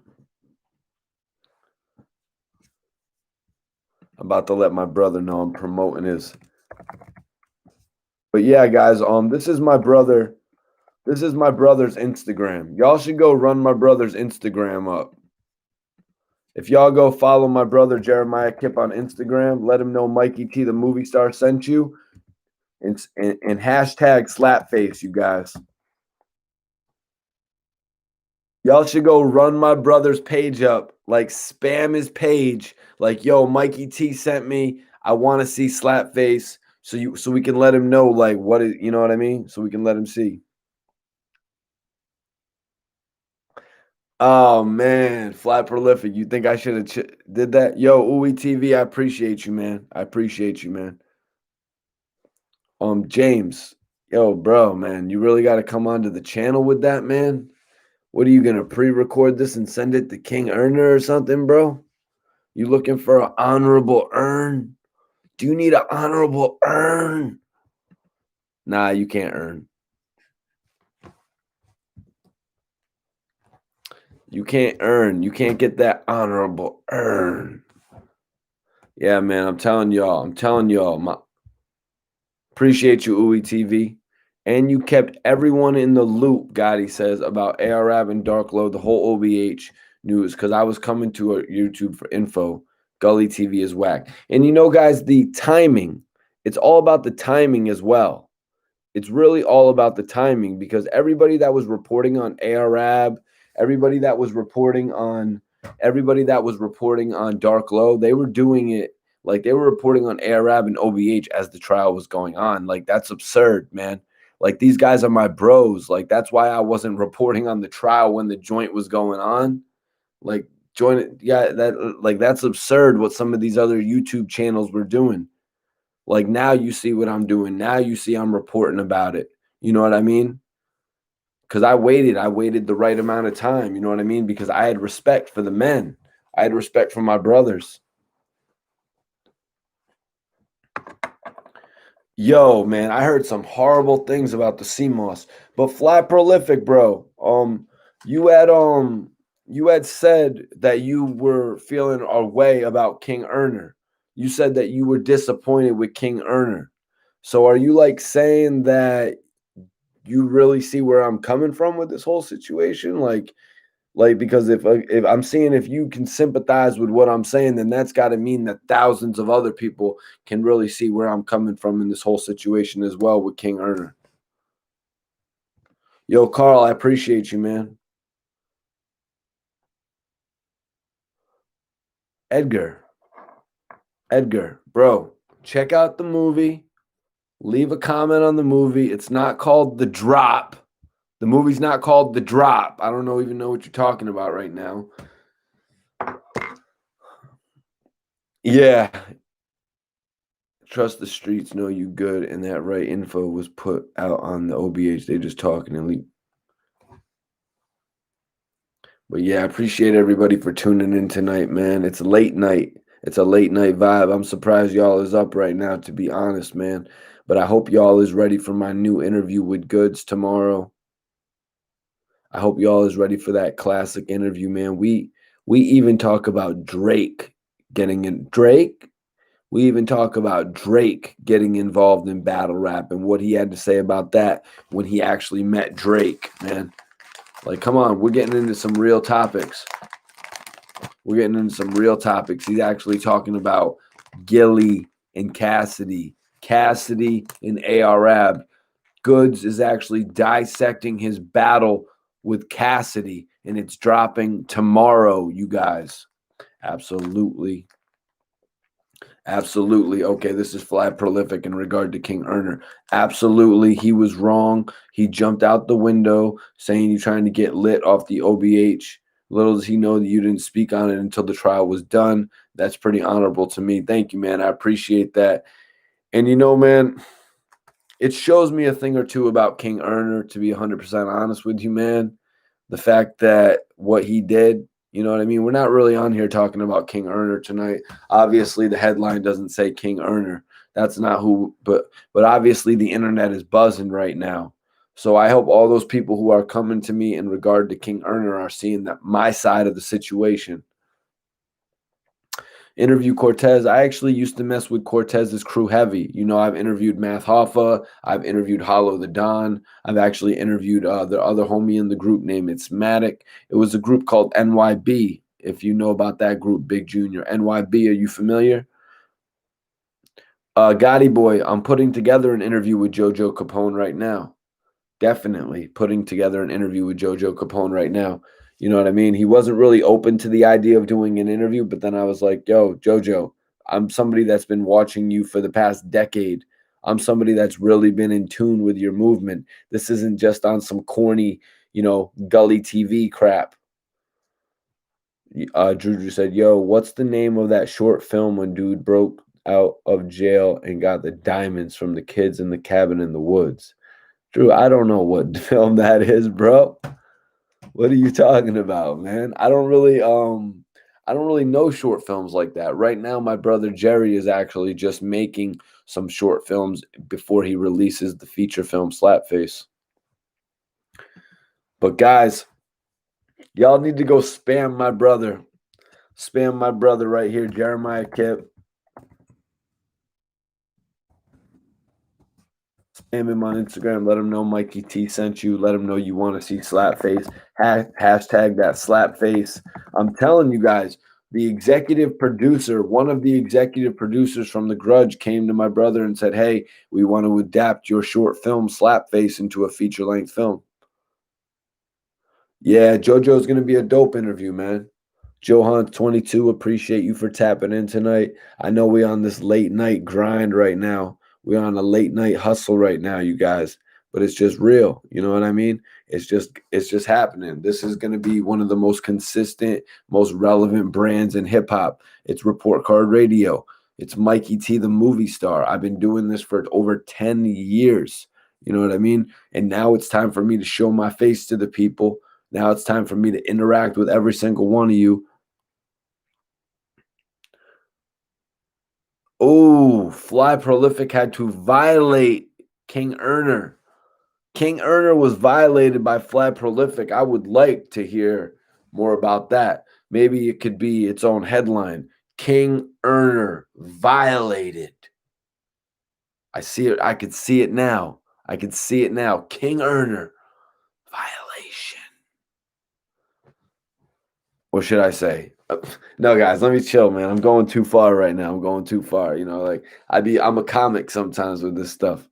I'm about to let my brother know I'm promoting his. But yeah, guys, this is my brother. This is my brother's Instagram. Y'all should go run my brother's Instagram up. If y'all go follow my brother Jeremiah Kip on Instagram, let him know Mikey T the movie star sent you. And hashtag slapface, you guys. Y'all should go run my brother's page up. Like spam his page. Like, yo, Mikey T sent me. I want to see slapface. So we can let him know like what is, you know what I mean? So we can let him see. Oh man, flat prolific. You think I should have did that? Yo, Uwe TV, I appreciate you, man. I appreciate you, man. James, yo, bro, man, you really got to come onto the channel with that, man. What are you gonna pre-record this and send it to King Earner or something, bro? You looking for an honorable earn? Do you need an honorable earn? Nah, you can't earn. You can't earn. You can't get that honorable earn. Yeah, man, I'm telling y'all. Appreciate you, Uwe TV. And you kept everyone in the loop, Gotti says, about ARAB and Dark Load, the whole OBH news, because I was coming to a YouTube for info. Gully TV is whack. And you know, guys, the timing, it's all about the timing as well. It's really all about the timing because everybody that was reporting on ARAB, everybody that was reporting on Dark Low, they were doing it like they were reporting on ARAB and OBH as the trial was going on. Like that's absurd, man. Like these guys are my bros. Like that's why I wasn't reporting on the trial when the joint was going on. Like that's absurd what some of these other YouTube channels were doing. Like now you see what I'm doing. Now you see I'm reporting about it. You know what I mean? Because I waited the right amount of time. You know what I mean? Because I had respect for the men. I had respect for my brothers. Yo, man, I heard some horrible things about the CMOS, but flat prolific, bro. You had said that you were feeling a way about King Earner. You said that you were disappointed with King Earner. So are you like saying that you really see where I'm coming from with this whole situation? Like because if I'm seeing if you can sympathize with what I'm saying, then that's got to mean that thousands of other people can really see where I'm coming from in this whole situation as well with King Earner. Yo, Carl, I appreciate you, man. Edgar, bro, check out the movie. Leave a comment on the movie. It's not called The Drop. The movie's not called The Drop. I don't even know what you're talking about right now. Yeah. Trust the streets, know you good, and that right info was put out on the OBH. They just talking and leak. But yeah, I appreciate everybody for tuning in tonight, man. It's a late night. It's a late night vibe. I'm surprised y'all is up right now, to be honest, man. But I hope y'all is ready for my new interview with Goods tomorrow. I hope y'all is ready for that classic interview, man. We even talk about Drake getting in. We even talk about Drake getting involved in battle rap and what he had to say about that when he actually met Drake, man. Like, come on, we're getting into some real topics. He's actually talking about Gilly and Cassidy and ARAB. Goods is actually dissecting his battle with Cassidy, and it's dropping tomorrow, you guys. Absolutely. Absolutely. Okay, this is Flat Prolific in regard to King Erner. Absolutely, he was wrong. He jumped out the window saying you're trying to get lit off the OBH. Little does he know that you didn't speak on it until the trial was done. That's pretty honorable to me. Thank you, man. I appreciate that. And man, it shows me a thing or two about King Erner, to be 100% honest with you, man. The fact that what he did, you know what I mean? We're not really on here talking about King Erner tonight. Obviously, the headline doesn't say King Erner. That's not who, but obviously the internet is buzzing right now. So I hope all those people who are coming to me in regard to King Erner are seeing that my side of the situation. Interview Cortez. I actually used to mess with Cortez's crew heavy. I've interviewed Math Hoffa. I've interviewed Hollow the Don. I've actually interviewed the other homie in the group named It's Matic. It was a group called NYB. If you know about that group, Big Junior. NYB, are you familiar? Gotti Boy, I'm putting together an interview with JoJo Capone right now. Definitely putting together an interview with JoJo Capone right now. You know what I mean? He wasn't really open to the idea of doing an interview, but then I was like, yo, JoJo, I'm somebody that's been watching you for the past decade. I'm somebody that's really been in tune with your movement. This isn't just on some corny, Gully TV crap. Juju said, yo, what's the name of that short film when dude broke out of jail and got the diamonds from the kids in the cabin in the woods? Drew, I don't know what film that is, bro. What are you talking about, man? I don't really know short films like that. Right now, my brother Jerry is actually just making some short films before he releases the feature film Slapface. But guys, y'all need to go spam my brother. Spam my brother right here, Jeremiah Kip. Spam him on Instagram. Let him know Mikey T sent you. Let him know you want to see Slapface. Hashtag that Slapface. I'm telling you guys, the executive producer, one of the executive producers from The Grudge came to my brother and said, hey, we want to adapt your short film Slapface into a feature-length film. Yeah, JoJo's going to be a dope interview, man. Johan22, appreciate you for tapping in tonight. I know we're on this late night grind right now. We're on a late night hustle right now, you guys. But it's just real. You know what I mean? It's just happening. This is going to be one of the most consistent, most relevant brands in hip hop. It's Report Card Radio. It's Mikey T, the movie star. I've been doing this for over 10 years. You know what I mean? And now it's time for me to show my face to the people. Now it's time for me to interact with every single one of you. Oh, Fly Prolific had to violate King Erner. King Erner was violated by Fly Prolific. I would like to hear more about that. Maybe it could be its own headline. King Erner violated. I see it. I could see it now. I could see it now. King Erner violation. What should I say? No, guys, let me chill, man. I'm going too far right now. I'm going too far. I'm a comic sometimes with this stuff.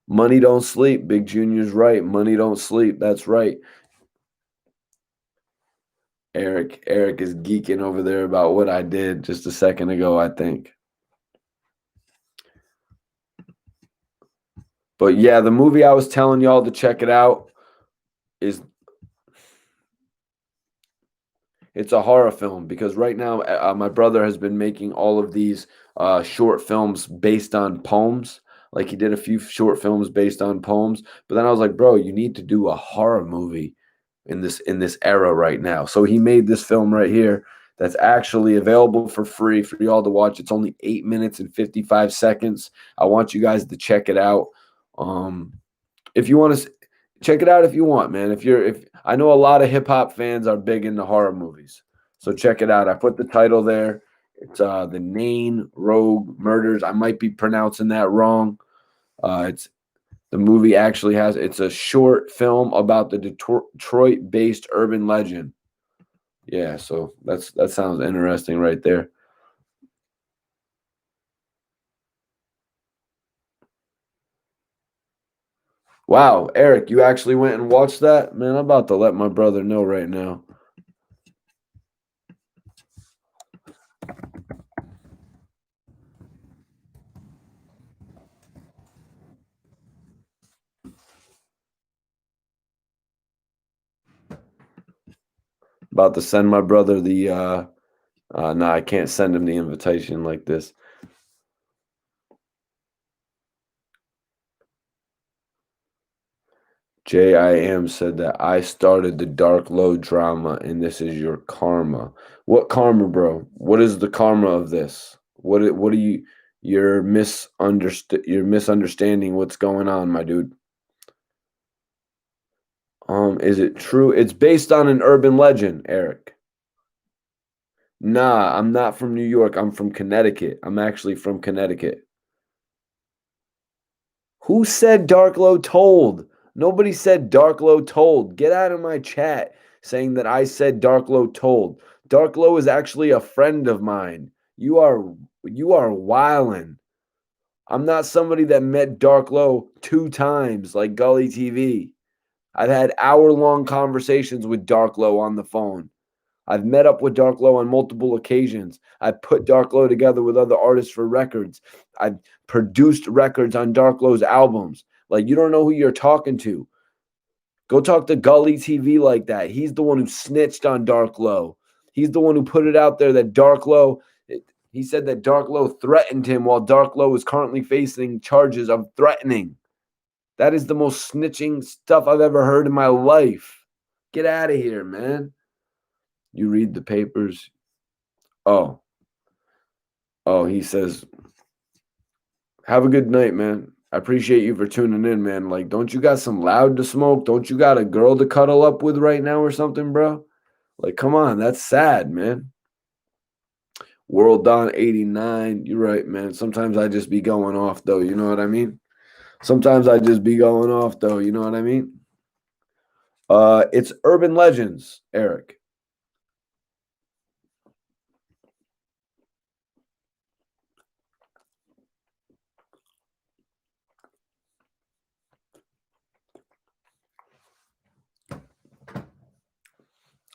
Money don't sleep. Big Junior's right. Money don't sleep. That's right. Eric is geeking over there about what I did just a second ago, I think. But yeah, the movie I was telling y'all to check it out is it's a horror film because right now my brother has been making all of these short films based on poems. Like he did a few short films based on poems, but then I was like, bro, you need to do a horror movie in this era right now. So he made this film right here that's actually available for free for y'all to watch. It's only 8 minutes and 55 seconds. I want you guys to check it out. If you want to check it out if you want, man. If I know a lot of hip hop fans are big into horror movies. So check it out. I put the title there. It's the Nain Rogue Murders. I might be pronouncing that wrong. It's the movie actually it's a short film about the Detroit-based urban legend. Yeah, so that sounds interesting right there. Wow, Eric, you actually went and watched that? Man, I'm about to let my brother know right now. About to send my brother the nah, I can't send him the invitation like this. JIM said that I started the Dark Low drama and this is your karma. What karma, bro? What is the karma of this? What are you you're misunderstanding what's going on, my dude. Is it true? It's based on an urban legend, Eric. Nah, I'm not from New York. I'm from Connecticut. I'm actually from Connecticut. Who said Dark Low told? Nobody said Dark Low told. Get out of my chat saying that I said Dark Low told. Dark Low is actually a friend of mine. You are wildin'. I'm not somebody that met Dark Low 2 times like Gully TV. I've had hour-long conversations with Dark Low on the phone. I've met up with Dark Low on multiple occasions. I've put Dark Low together with other artists for records. I've produced records on Dark Low's albums. Like, you don't know who you're talking to. Go talk to Gully TV like that. He's the one who snitched on Dark Low. He's the one who put it out there that Dark Low, he said that Dark Low threatened him while Dark Low is currently facing charges of threatening. That is the most snitching stuff I've ever heard in my life. Get out of here, man. You read the papers. Oh. Oh, he says, have a good night, man. I appreciate you for tuning in, man. Like, don't you got some loud to smoke? Don't you got a girl to cuddle up with right now or something, bro? Like, come on. That's sad, man. World Don 89. You're right, man. Sometimes I just be going off, though. You know what I mean? Sometimes I just be going off, though. You know what I mean? It's urban legends, Eric.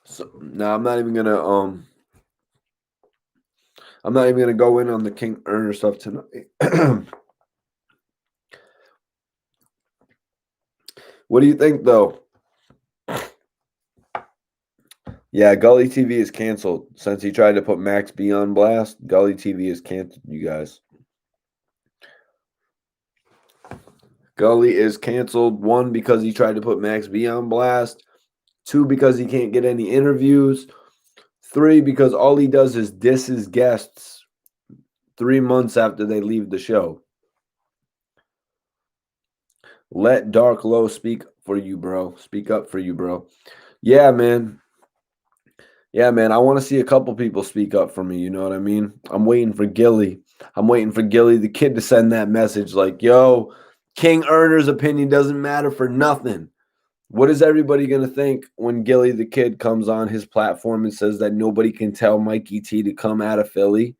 So now I'm not even gonna go in on the King Earner stuff tonight. What do you think, though? Yeah, Gully TV is canceled. Since he tried to put Max B on blast, Gully TV is canceled, you guys. Gully is canceled. 1, because he tried to put Max B on blast. 2, because he can't get any interviews. 3, because all he does is diss his guests 3 months after they leave the show. Let Dark Low speak for you, bro. Speak up for you, bro. Yeah, man. Yeah, man. I want to see a couple people speak up for me. You know what I mean? I'm waiting for Gilly. I'm waiting for Gilly, the kid, to send that message like, yo, King Earner's opinion doesn't matter for nothing. What is everybody going to think when Gilly, the kid, comes on his platform and says that nobody can tell Mikey T to come out of Philly?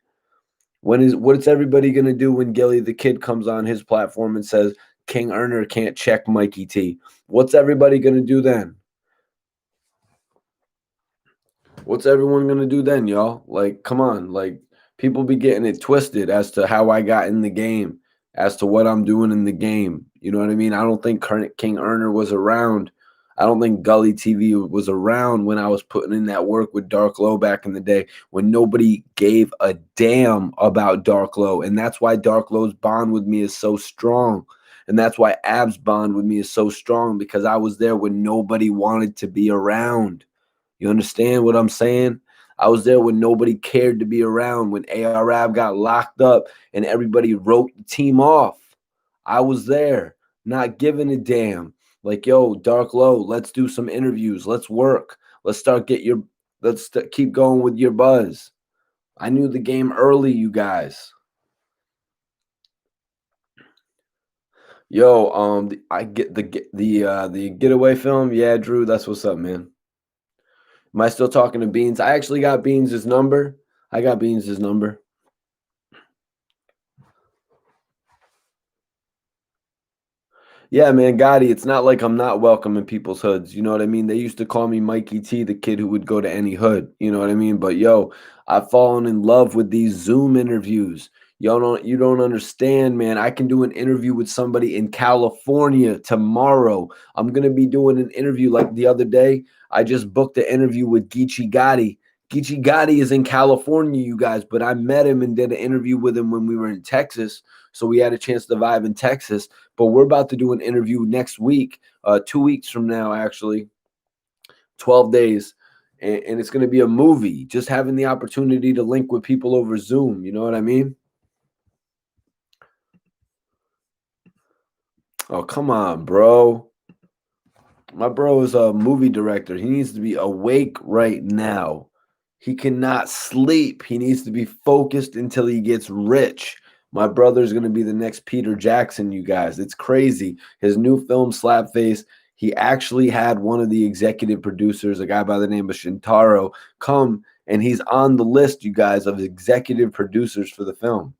What is everybody going to do when Gilly, the kid, comes on his platform and says King Earner can't check Mikey T? What's everybody going to do then? What's everyone going to do then, y'all? Like, come on. Like, people be getting it twisted as to how I got in the game, as to what I'm doing in the game. You know what I mean? I don't think King Earner was around. I don't think Gully TV was around when I was putting in that work with Dark Low back in the day, when nobody gave a damn about Dark Low. And that's why Dark Low's bond with me is so strong. And that's why Ab's bond with me is so strong, because I was there when nobody wanted to be around. You understand what I'm saying? I was there when nobody cared to be around, when ARAB got locked up and everybody wrote the team off. I was there, not giving a damn. Like, yo, Dark Low, let's do some interviews. Let's work. Let's keep going with your buzz. I knew the game early, you guys. Yo, I get the Getaway film. Yeah, Drew, that's what's up, man. Am I still talking to Beans? I actually got Beans' number. I got Beans' number. Yeah, man, Gotti, it's not like I'm not welcome in people's hoods. You know what I mean? They used to call me Mikey T, the kid who would go to any hood. You know what I mean? But, yo, I've fallen in love with these Zoom interviews. You don't understand, man. I can do an interview with somebody in California tomorrow. I'm gonna be doing an interview like the other day. I just booked an interview with Geechee Gotti. Geechee Gotti is in California, you guys, but I met him and did an interview with him when we were in Texas. So we had a chance to vibe in Texas. But we're about to do an interview next week, 2 weeks from now, actually, 12 days. And it's going to be a movie, just having the opportunity to link with people over Zoom. You know what I mean? Oh, come on, bro. My bro is a movie director. He needs to be awake right now. He cannot sleep. He needs to be focused until he gets rich. My brother's going to be the next Peter Jackson, you guys. It's crazy. His new film, Slapface, he actually had one of the executive producers, a guy by the name of Shintaro, come, and he's on the list, you guys, of executive producers for the film.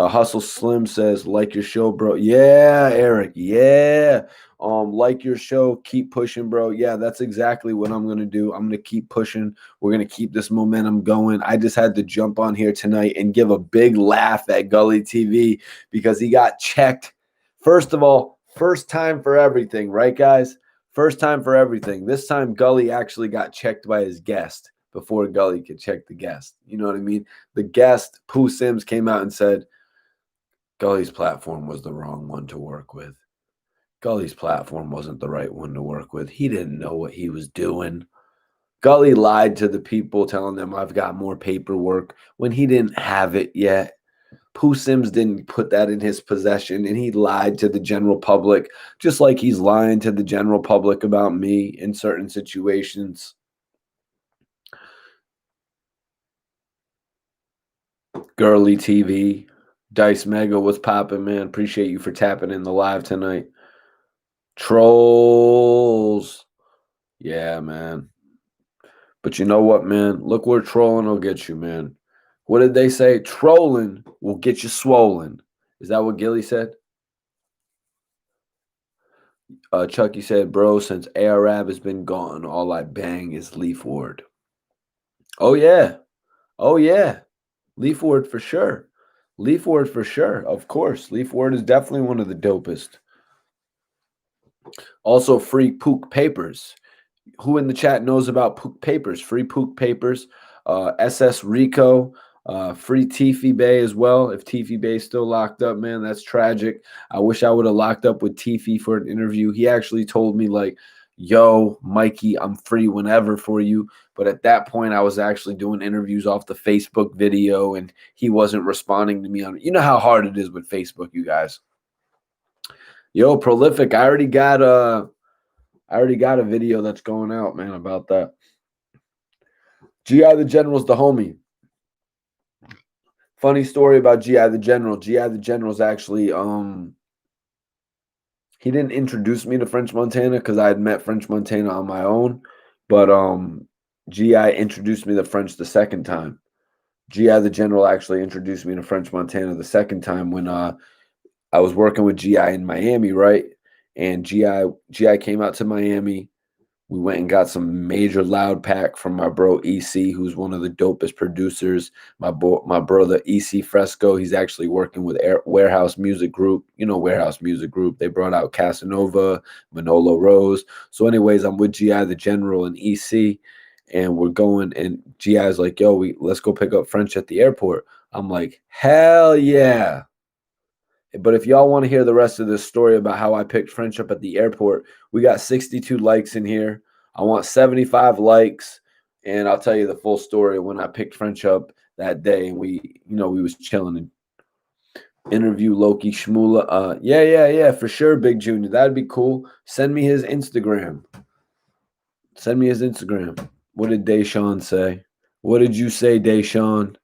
Hustle Slim says, like your show, bro. Yeah, Eric. Yeah. Like your show. Keep pushing, bro. Yeah, that's exactly what I'm gonna do. I'm gonna keep pushing. We're gonna keep this momentum going. I just had to jump on here tonight and give a big laugh at Gully TV because he got checked. First of all, first time for everything, right, guys? First time for everything. This time Gully actually got checked by his guest before Gully could check the guest. You know what I mean? The guest, Pooh Sims, came out and said, Gully's platform was the wrong one to work with. Gully's platform wasn't the right one to work with. He didn't know what he was doing. Gully lied to the people, telling them I've got more paperwork when he didn't have it yet. Pooh Sims didn't put that in his possession, and he lied to the general public, just like he's lying to the general public about me in certain situations. Girly TV. Dice Mega, what's popping, man? Appreciate you for tapping in the live tonight. Trolls. Yeah, man. But you know what, man? Look where trolling will get you, man. What did they say? Trolling will get you swollen. Is that what Gilly said? Chucky said, bro, since ARAB has been gone, all I bang is Leaf Ward. Oh, yeah. Oh, yeah. Leaf Ward for sure. Leaf Ward for sure. Of course. Leaf Ward is definitely one of the dopest. Also, free Pook Papers. Who in the chat knows about Pook Papers? Free Pook Papers, SS Rico, free Tiffy Bay as well. If Tiffy Bay's still locked up, man, that's tragic. I wish I would have locked up with Tiffy for an interview. He actually told me, like, yo, Mikey, I'm free whenever for you. But at that point, I was actually doing interviews off the Facebook video, and he wasn't responding to me on. You know how hard it is with Facebook, you guys. Yo, Prolific, I already got a video that's going out, man, about that. G.I. the General's the homie. Funny story about G.I. the General. G.I. the General's actually, he didn't introduce me to French Montana because I had met French Montana on my own. But G.I. introduced me to French the second time. G.I. the General actually introduced me to French Montana the second time when I was working with G.I. in Miami, right? And G.I. came out to Miami. We went and got some major loud pack from my bro EC, who's one of the dopest producers. My brother EC Fresco, he's actually working with Warehouse Music Group. You know Warehouse Music Group. They brought out Casanova, Manolo Rose. So anyways, I'm with GI the General and EC, and we're going, and GI's like, yo, let's go pick up French at the airport. I'm like, hell yeah. But if y'all want to hear the rest of this story about how I picked French up at the airport, we got 62 likes in here. I want 75 likes, and I'll tell you the full story of when I picked French up that day, and we was chilling and interview Loki Shmula. Yeah, for sure, Big Junior. That'd be cool. Send me his Instagram. What did Deshaun say? What did you say, Deshaun?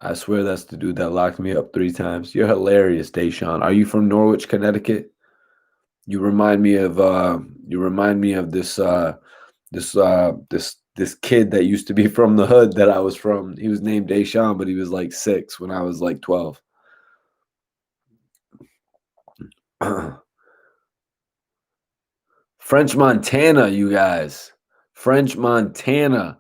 I swear that's the dude that locked me up 3 times. You're hilarious, Deshaun. Are you from Norwich, Connecticut? You remind me of this kid that used to be from the hood that I was from. He was named Deshaun, but he was like 6 when I was like 12. French Montana, you guys. French Montana.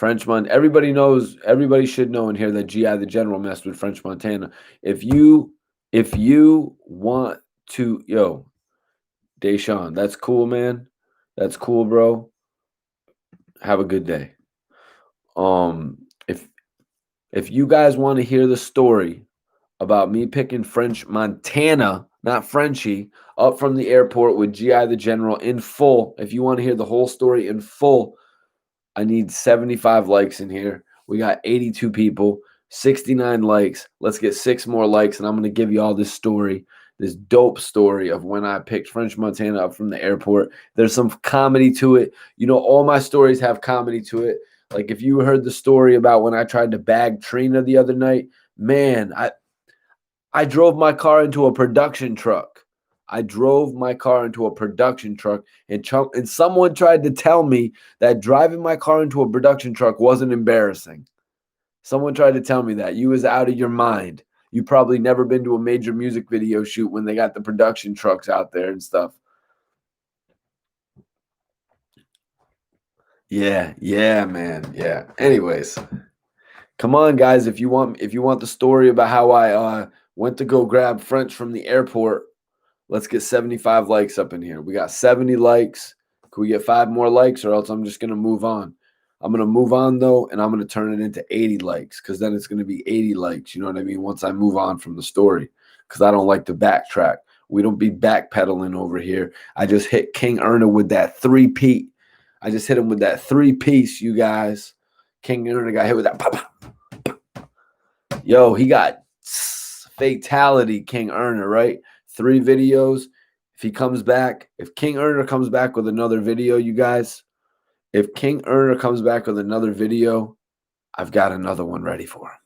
Everybody knows, everybody should know in here that GI the General messed with French Montana. If you want to, yo, Deshaun, that's cool, man. That's cool, bro. Have a good day. Um, if if you guys want to hear the story about me picking French Montana, not Frenchie, up from the airport with GI the General in full, if you want to hear the whole story in full, I need 75 likes in here. We got 82 people, 69 likes. Let's get 6 more likes, and I'm going to give you all this story, this dope story of when I picked French Montana up from the airport. There's some comedy to it. You know, all my stories have comedy to it. Like if you heard the story about when I tried to bag Trina the other night, man, I drove my car into a production truck. I drove my car into a production truck, and someone tried to tell me that driving my car into a production truck wasn't embarrassing. Someone tried to tell me that. You was out of your mind. You probably never been to a major music video shoot when they got the production trucks out there and stuff. Yeah, man. Yeah. Anyways, come on, guys. If you want the story about how I went to go grab French from the airport, let's get 75 likes up in here. We got 70 likes. Can we get 5 more likes, or else I'm just gonna move on? I'm gonna move on though, and I'm gonna turn it into 80 likes, because then it's gonna be 80 likes. You know what I mean? Once I move on from the story, because I don't like to backtrack. We don't be backpedaling over here. I just hit King Erna with that 3-peat. I just hit him with that 3-piece, you guys. King Erna got hit with that. Pop, pop. Yo, he got fatality, King Erna, right? 3 videos. If he comes back, if King Erna comes back with another video, you guys, if King Erna comes back with another video, I've got another one ready for him.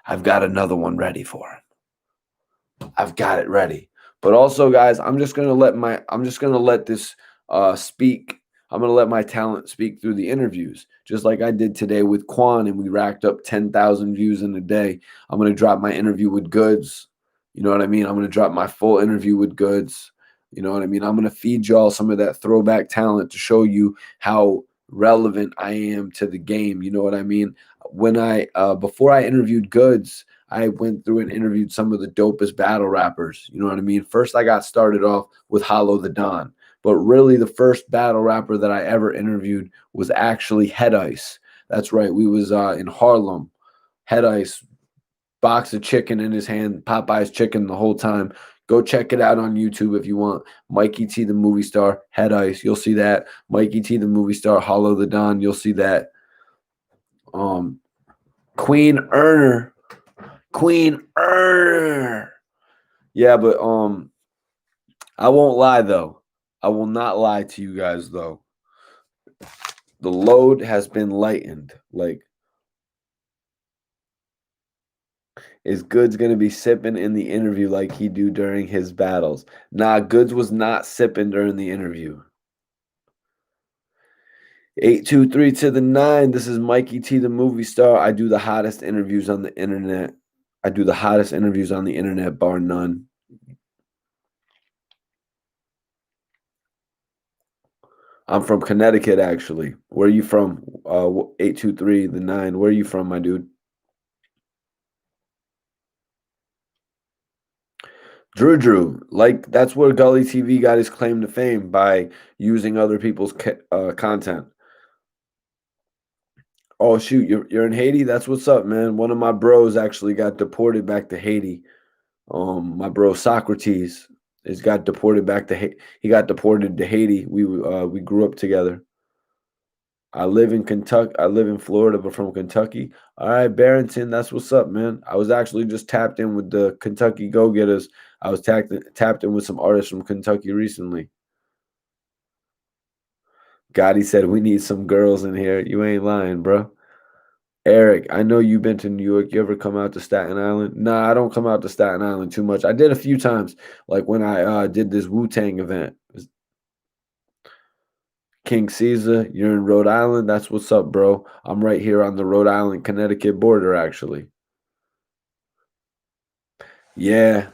I've got another one ready for him. I've got it ready. But also, guys, I'm just gonna let this speak. I'm gonna let my talent speak through the interviews, just like I did today with Quan, and we racked up 10,000 views in a day. I'm gonna drop my interview with Goods. You know what I mean? I'm gonna drop my full interview with Goods. You know what I mean? I'm gonna feed y'all some of that throwback talent to show you how relevant I am to the game. You know what I mean? When I before I interviewed Goods, I went through and interviewed some of the dopest battle rappers. You know what I mean? First, I got started off with Hollow the Don, but really the first battle rapper that I ever interviewed was actually Head Ice. That's right. We was in Harlem. Head Ice, box of chicken in his hand, Popeye's chicken the whole time. Go check it out on YouTube if you want. Mikey T, the movie star, Head Ice, you'll see that. Mikey T, the movie star, Hollow the Don, you'll see that. Queen Erner. Yeah, but I won't lie though. I will not lie to you guys though. The load has been lightened. Like, is Goods gonna be sipping in the interview like he do during his battles? Nah, Goods was not sipping during the interview. 823 to the 9. This is Mikey T, the movie star. I do the hottest interviews on the internet. Bar none. I'm from Connecticut, actually. Where are you from? 823 the 9. Where are you from, my dude? Drew. Like, that's where Gully TV got his claim to fame, by using other people's content. Oh shoot, you're in Haiti? That's what's up, man. One of my bros actually got deported back to Haiti. My bro Socrates got deported back to he got deported to Haiti. We grew up together. I live in Kentucky. I live in Florida, but from Kentucky. All right, Barrington, that's what's up, man. I was actually just tapped in with the Kentucky Go Getters. I was tapped in with some artists from Kentucky recently. Gotti said we need some girls in here. You ain't lying, bro. Eric, I know you've been to New York. You ever come out to Staten Island? Nah, I don't come out to Staten Island too much. I did a few times, like when I did this Wu-Tang event. King Caesar, you're in Rhode Island. That's what's up, bro. I'm right here on the Rhode Island Connecticut border, actually. Yeah,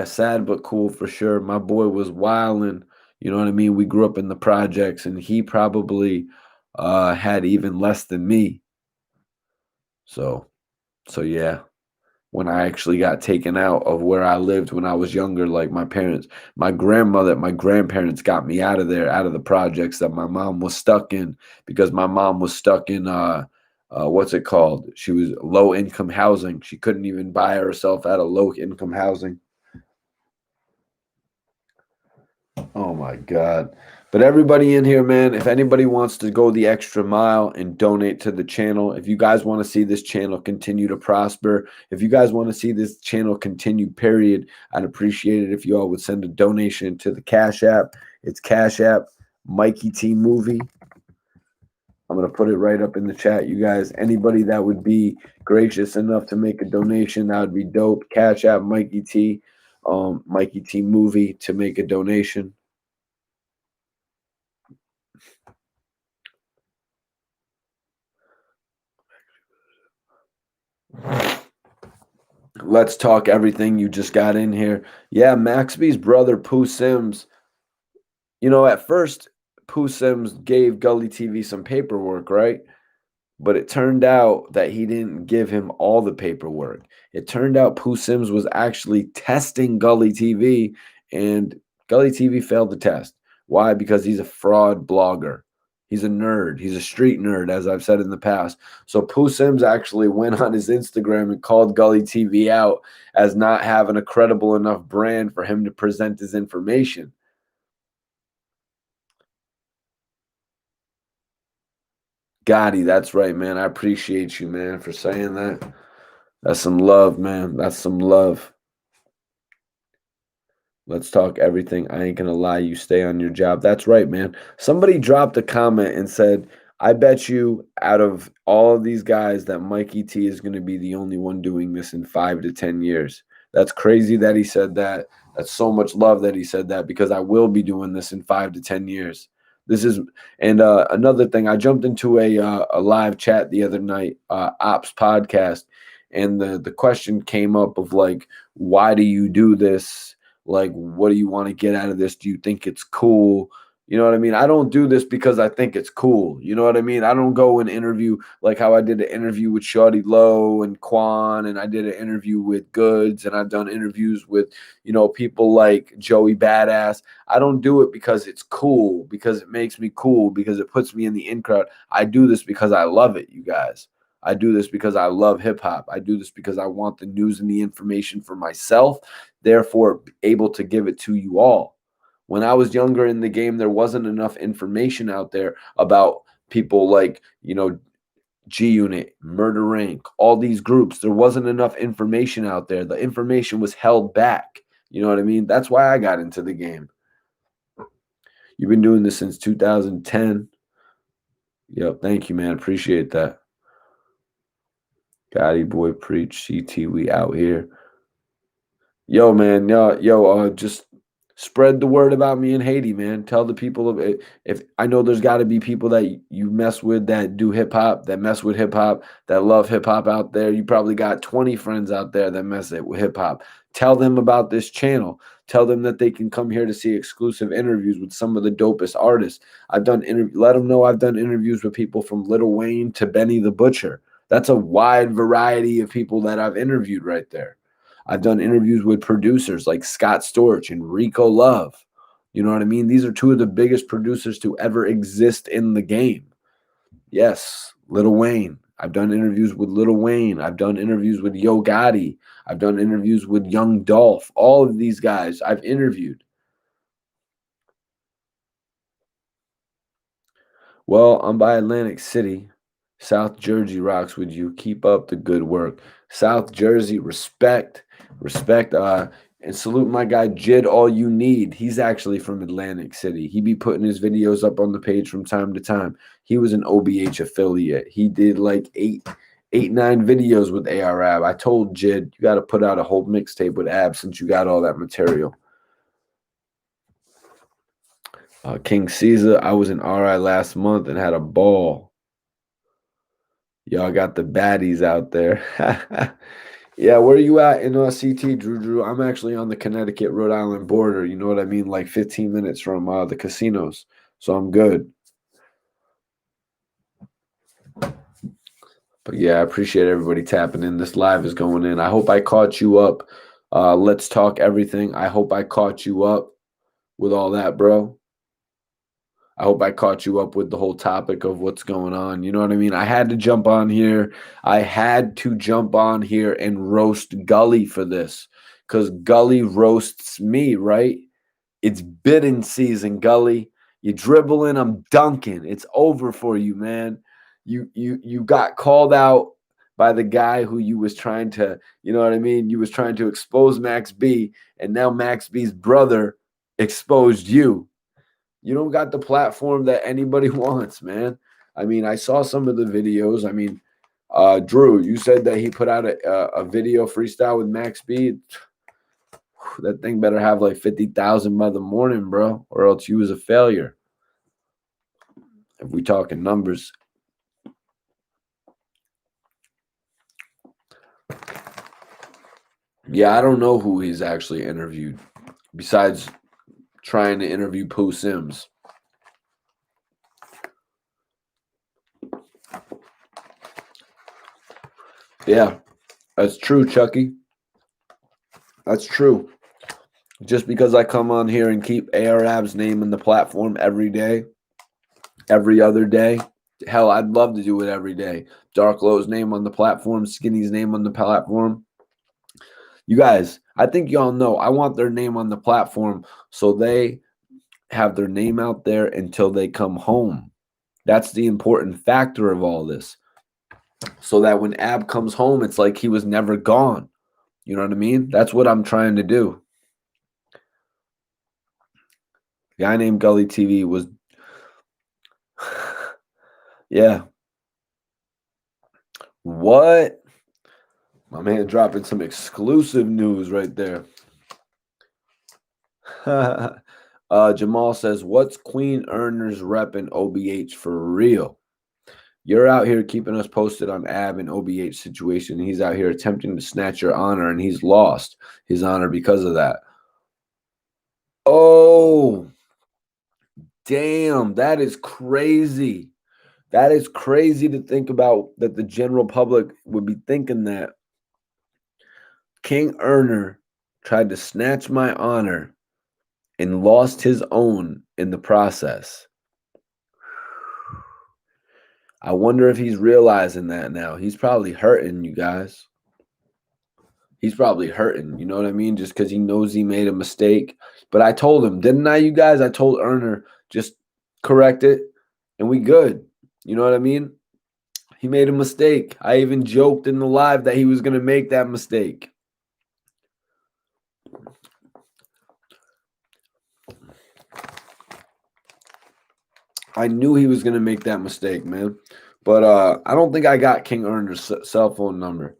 sad but cool for sure. My boy was wildin'. You know what I mean? We grew up in the projects, and he probably had even less than me. So so yeah. When I actually got taken out of where I lived when I was younger, like my grandmother, my grandparents got me out of there, out of the projects that my mom was stuck in because my mom was stuck in what's it called? She was low income housing. She couldn't even buy herself out of low income housing. Oh my God. But everybody in here, man, if anybody wants to go the extra mile and donate to the channel, if you guys want to see this channel continue to prosper, if you guys want to see this channel continue, period, I'd appreciate it if you all would send a donation to the Cash App. It's Cash App, Mikey T Movie. I'm going to put it right up in the chat. You guys, anybody that would be gracious enough to make a donation, that would be dope. Cash App, Mikey T Movie to make a donation. Let's talk everything you just got in here. Yeah, Maxby's brother, Pooh Sims. At first, Pooh Sims gave Gully TV some paperwork, right? But it turned out that he didn't give him all the paperwork. It turned out Pooh Sims was actually testing Gully TV, and Gully TV failed the test. Why? Because he's a fraud blogger. He's a nerd. He's a street nerd, as I've said in the past. So Pooh Sims actually went on his Instagram and called Gully TV out as not having a credible enough brand for him to present his information. Gotti, that's right, man. I appreciate you, man, for saying that. That's some love, man. That's some love. Let's talk everything. I ain't gonna lie, you stay on your job. That's right, man. Somebody dropped a comment and said, I bet you out of all of these guys that Mikey T is gonna be the only one doing this in 5 to 10 years. That's crazy that he said that. That's so much love that he said that because I will be doing this in 5 to 10 years. This is and another thing. I jumped into a live chat the other night, Ops podcast, and the question came up of like, why do you do this? Like, what do you want to get out of this? Do you think it's cool? You know what I mean? I don't do this because I think it's cool. You know what I mean? I don't go and interview like how I did an interview with Shawty Lowe and Quan, and I did an interview with Goods, and I've done interviews with, people like Joey Badass. I don't do it because it's cool, because it makes me cool, because it puts me in the in crowd. I do this because I love it, you guys. I do this because I love hip hop. I do this because I want the news and the information for myself, therefore able to give it to you all. When I was younger in the game, there wasn't enough information out there about people like, G Unit, Murder Inc., all these groups. There wasn't enough information out there. The information was held back. You know what I mean? That's why I got into the game. You've been doing this since 2010. Yo, thank you, man. Appreciate that. Gotti boy, preach. CT, we out here. Yo, man, just spread the word about me in Haiti, man. Tell the people of it. If I know there's got to be people that you mess with that do hip hop, that mess with hip hop, that love hip hop out there. You probably got 20 friends out there that mess it with hip hop. Tell them about this channel. Tell them that they can come here to see exclusive interviews with some of the dopest artists. Let them know I've done interviews with people from Lil Wayne to Benny the Butcher. That's a wide variety of people that I've interviewed right there. I've done interviews with producers like Scott Storch and Rico Love. You know what I mean? These are two of the biggest producers to ever exist in the game. Yes, Lil Wayne. I've done interviews with Lil Wayne. I've done interviews with Yo Gotti. I've done interviews with Young Dolph. All of these guys I've interviewed. Well, I'm by Atlantic City. South Jersey rocks with you. Keep up the good work. South Jersey, respect, respect. And salute my guy Jid. All you need. He's actually from Atlantic City. He be putting his videos up on the page from time to time. He was an OBH affiliate. He did like eight, 9 videos with ARAB. I told Jid, you got to put out a whole mixtape with Ab since you got all that material. King Caesar, I was in RI last month and had a ball. Y'all got the baddies out there. Yeah, where are you at in CT, Drew? I'm actually on the Connecticut-Rhode Island border. You know what I mean? Like 15 minutes from the casinos. So I'm good. But yeah, I appreciate everybody tapping in. This live is going in. I hope I caught you up. Let's talk everything. I hope I caught you up with all that, bro. I hope I caught you up with the whole topic of what's going on. You know what I mean? I had to jump on here. I had to jump on here and roast Gully for this because Gully roasts me, right? It's bidding season, Gully. You dribbling, I'm dunking. It's over for you, man. You got called out by the guy who you was trying to, you know what I mean? You was trying to expose Max B, and now Max B's brother exposed you. You don't got the platform that anybody wants, man. I mean, I saw some of the videos. I mean, Drew, you said that he put out a video freestyle with Max B. That thing better have like 50,000 by the morning, bro, or else you was a failure. If we talking numbers. Yeah, I don't know who he's actually interviewed besides trying to interview Pooh Sims. Yeah, that's true, Chucky. That's true. Just because I come on here and keep ARAB's name in the platform every day, every other day, hell, I'd love to do it every day. Dark Low's name on the platform, Skinny's name on the platform. You guys, I think y'all know I want their name on the platform so they have their name out there until they come home. That's the important factor of all this. So that when Ab comes home, it's like he was never gone. You know what I mean? That's what I'm trying to do. A guy named Gully TV was yeah. What? My man dropping some exclusive news right there. Jamal says, what's Queen Earner's repping OBH for real? You're out here keeping us posted on Ab and OBH situation. He's out here attempting to snatch your honor, and he's lost his honor because of that. Oh, damn. That is crazy. That is crazy to think about, that the general public would be thinking that King Earner tried to snatch my honor and lost his own in the process. I wonder if he's realizing that now. He's probably hurting, you guys. He's probably hurting, you know what I mean? Just because he knows he made a mistake. But I told him, didn't I, you guys? I told Earner, just correct it and we good. You know what I mean? He made a mistake. I even joked in the live that he was going to make that mistake. I knew he was going to make that mistake, man. But I don't think I got King Earner's cell phone number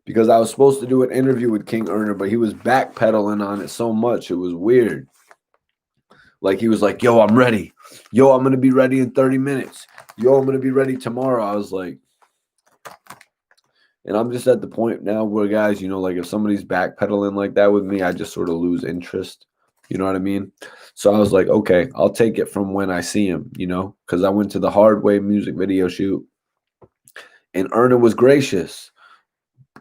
because I was supposed to do an interview with King Earner, but he was backpedaling on it so much. It was weird. Like he was like, yo, I'm ready. Yo, I'm going to be ready in 30 minutes. Yo, I'm going to be ready tomorrow. I was like, and I'm just at the point now where, guys, you know, like if somebody's backpedaling like that with me, I just sort of lose interest. You know what I mean? So I was like, okay, I'll take it from when I see him, you know, because I went to the Hard Way music video shoot and Erna was gracious.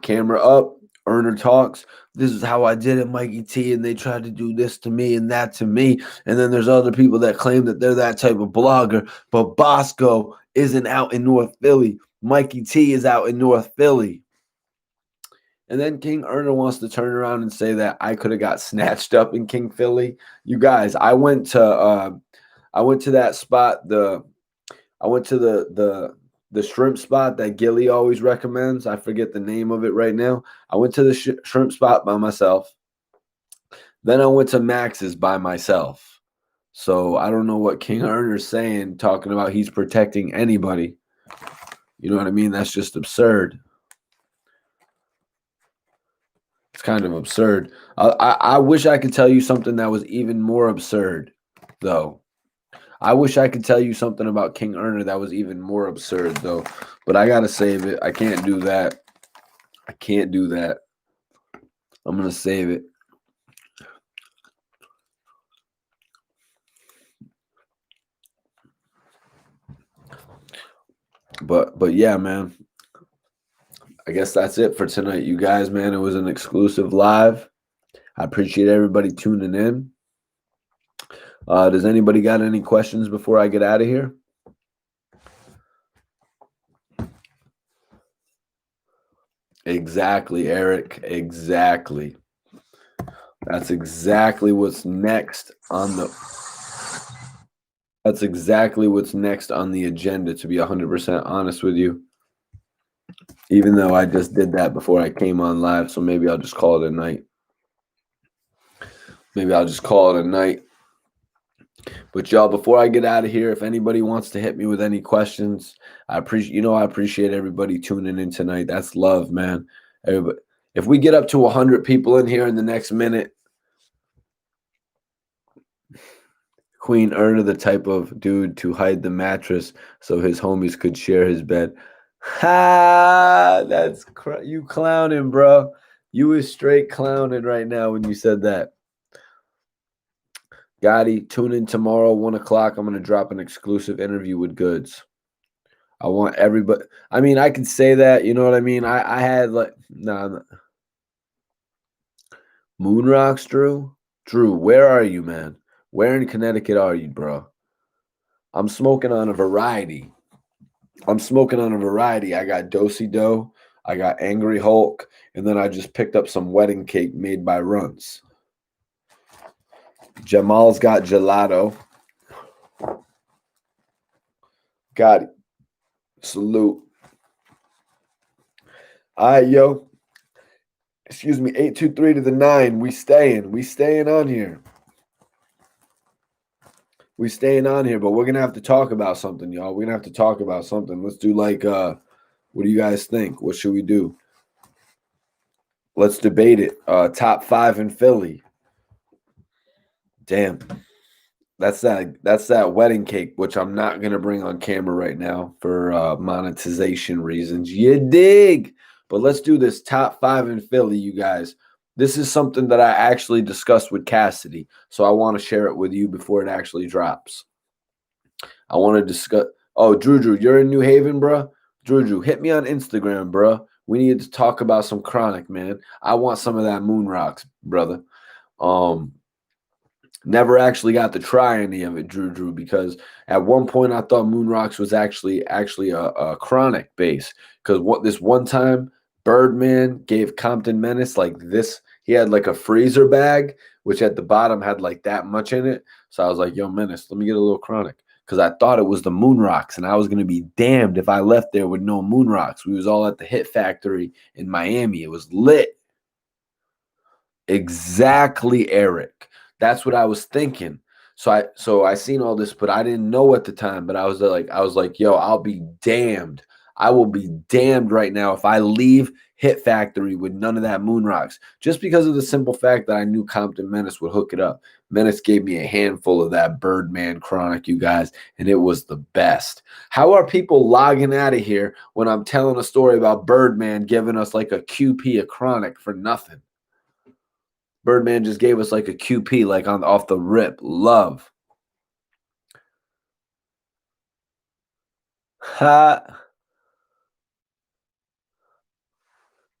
Camera up, Erna talks. This is how I did it, Mikey T, and they tried to do this to me and that to me. And then there's other people that claim that they're that type of blogger, but Bosco isn't out in North Philly. Mikey T is out in North Philly. And then King Erna wants to turn around and say that I could have got snatched up in King Philly. You guys, I went to that spot. I went to the shrimp spot that Gilly always recommends. I forget the name of it right now. I went to the shrimp spot by myself. Then I went to Max's by myself. So I don't know what King Erner's saying, talking about he's protecting anybody. You know what I mean? That's just absurd. It's kind of absurd. I wish I could tell you something that was even more absurd, though. I wish I could tell you something about King Erner that was even more absurd, though. But I got to save it. I can't do that. I can't do that. I'm going to save it. But yeah, man. I guess that's it for tonight, you guys, man. It was an exclusive live. I appreciate everybody tuning in. Does anybody got any questions before I get out of here? Exactly, Eric. Exactly. That's exactly what's next on the agenda, to be 100% honest with you. Even though I just did that before I came on live, so maybe I'll just call it a night. But y'all, before I get out of here, if anybody wants to hit me with any questions, I appreciate everybody tuning in tonight. That's love, man. Everybody, if we get up to 100 people in here in the next minute, Queen Erna, the type of dude to hide the mattress so his homies could share his bed. Ha! That's you clowning, bro. You was straight clowning right now when you said that. Gotti, tune in tomorrow, 1 o'clock. I'm going to drop an exclusive interview with Goods. I want everybody. I mean, I can say that. You know what I mean? I had like, nah. Moon Rocks, Drew? Drew, where are you, man? Where in Connecticut are you, bro? I'm smoking on a variety. I got Dosey Dough. I got Angry Hulk. And then I just picked up some wedding cake made by Runts. Jamal's got gelato. Got it. Salute. All right, yo. Excuse me, 823 to the 9. We staying on here. But we're going to have to talk about something, y'all. We're going to have to talk about something. Let's do like, what do you guys think? What should we do? Let's debate it. Top 5 in Philly. Damn. That's that wedding cake, which I'm not going to bring on camera right now for monetization reasons. You dig? But let's do this top 5 in Philly, you guys. This is something that I actually discussed with Cassidy, so I want to share it with you before it actually drops. I want to discuss. Oh, Drew, you're in New Haven, bro? Drew, hit me on Instagram, bro. We need to talk about some chronic, man. I want some of that Moon Rocks, brother. Never actually got to try any of it, Drew, because at one point I thought Moon Rocks was actually a chronic base. Because this one time Birdman gave Compton Menace like this. He had like a freezer bag, which at the bottom had like that much in it. So I was like, yo, Menace, let me get a little chronic. Because I thought it was the Moon Rocks, and I was going to be damned if I left there with no Moon Rocks. We was all at the Hit Factory in Miami. It was lit. Exactly, Eric. That's what I was thinking. So I seen all this, but I didn't know at the time. But I was like, yo, I'll be damned. I will be damned right now if I leave Hit Factory with none of that Moon Rocks. Just because of the simple fact that I knew Compton Menace would hook it up. Menace gave me a handful of that Birdman Chronic, you guys, and it was the best. How are people logging out of here when I'm telling a story about Birdman giving us like a QP, a Chronic for nothing? Birdman just gave us like a QP, like off the rip. Love. Ha.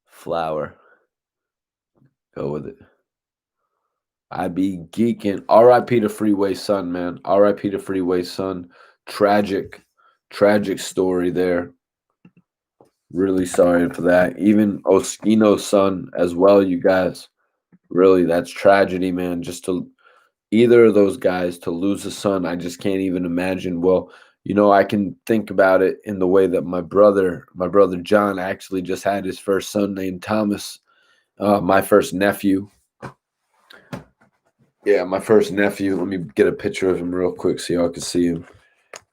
Flower. Go with it. I be geeking. R.I.P. to Freeway Sun, man. R.I.P. to Freeway Sun. Tragic story there. Really sorry for that. Even Oskino's son as well, you guys. Really, that's tragedy, man. Just to either of those guys to lose a son, I just can't even imagine. Well, you know, I can think about it in the way that my brother John actually just had his first son named Thomas. My first nephew. Yeah, my first nephew. Let me get a picture of him real quick so y'all can see him.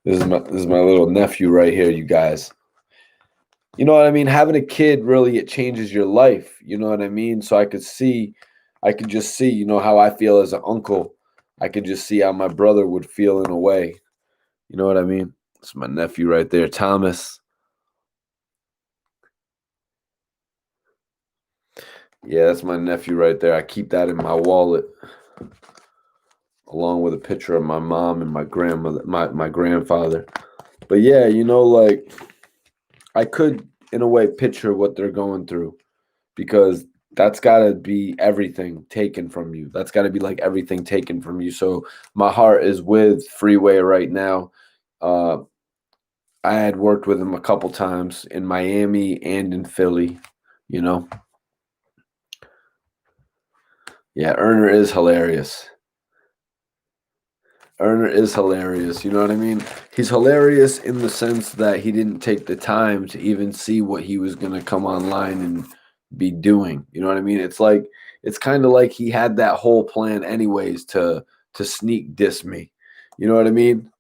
This is my little nephew right here, you guys. You know what I mean? Having a kid, really, it changes your life. You know what I mean? So I could just see, you know, how I feel as an uncle. I could just see how my brother would feel in a way. You know what I mean? It's my nephew right there, Thomas. Yeah, that's my nephew right there. I keep that in my wallet, along with a picture of my mom and my grandmother, my grandfather. But yeah, you know, like I could in a way, picture what they're going through because that's got to be everything taken from you. That's got to be like everything taken from you. So my heart is with Freeway right now. Uh, I had worked with him a couple times in Miami and in Philly, you know. Yeah, Erner is hilarious. Erner is hilarious. You know what I mean? He's hilarious in the sense that he didn't take the time to even see what he was going to come online and be doing. You know what I mean? It's kind of like he had that whole plan anyways to sneak diss me. You know what I mean?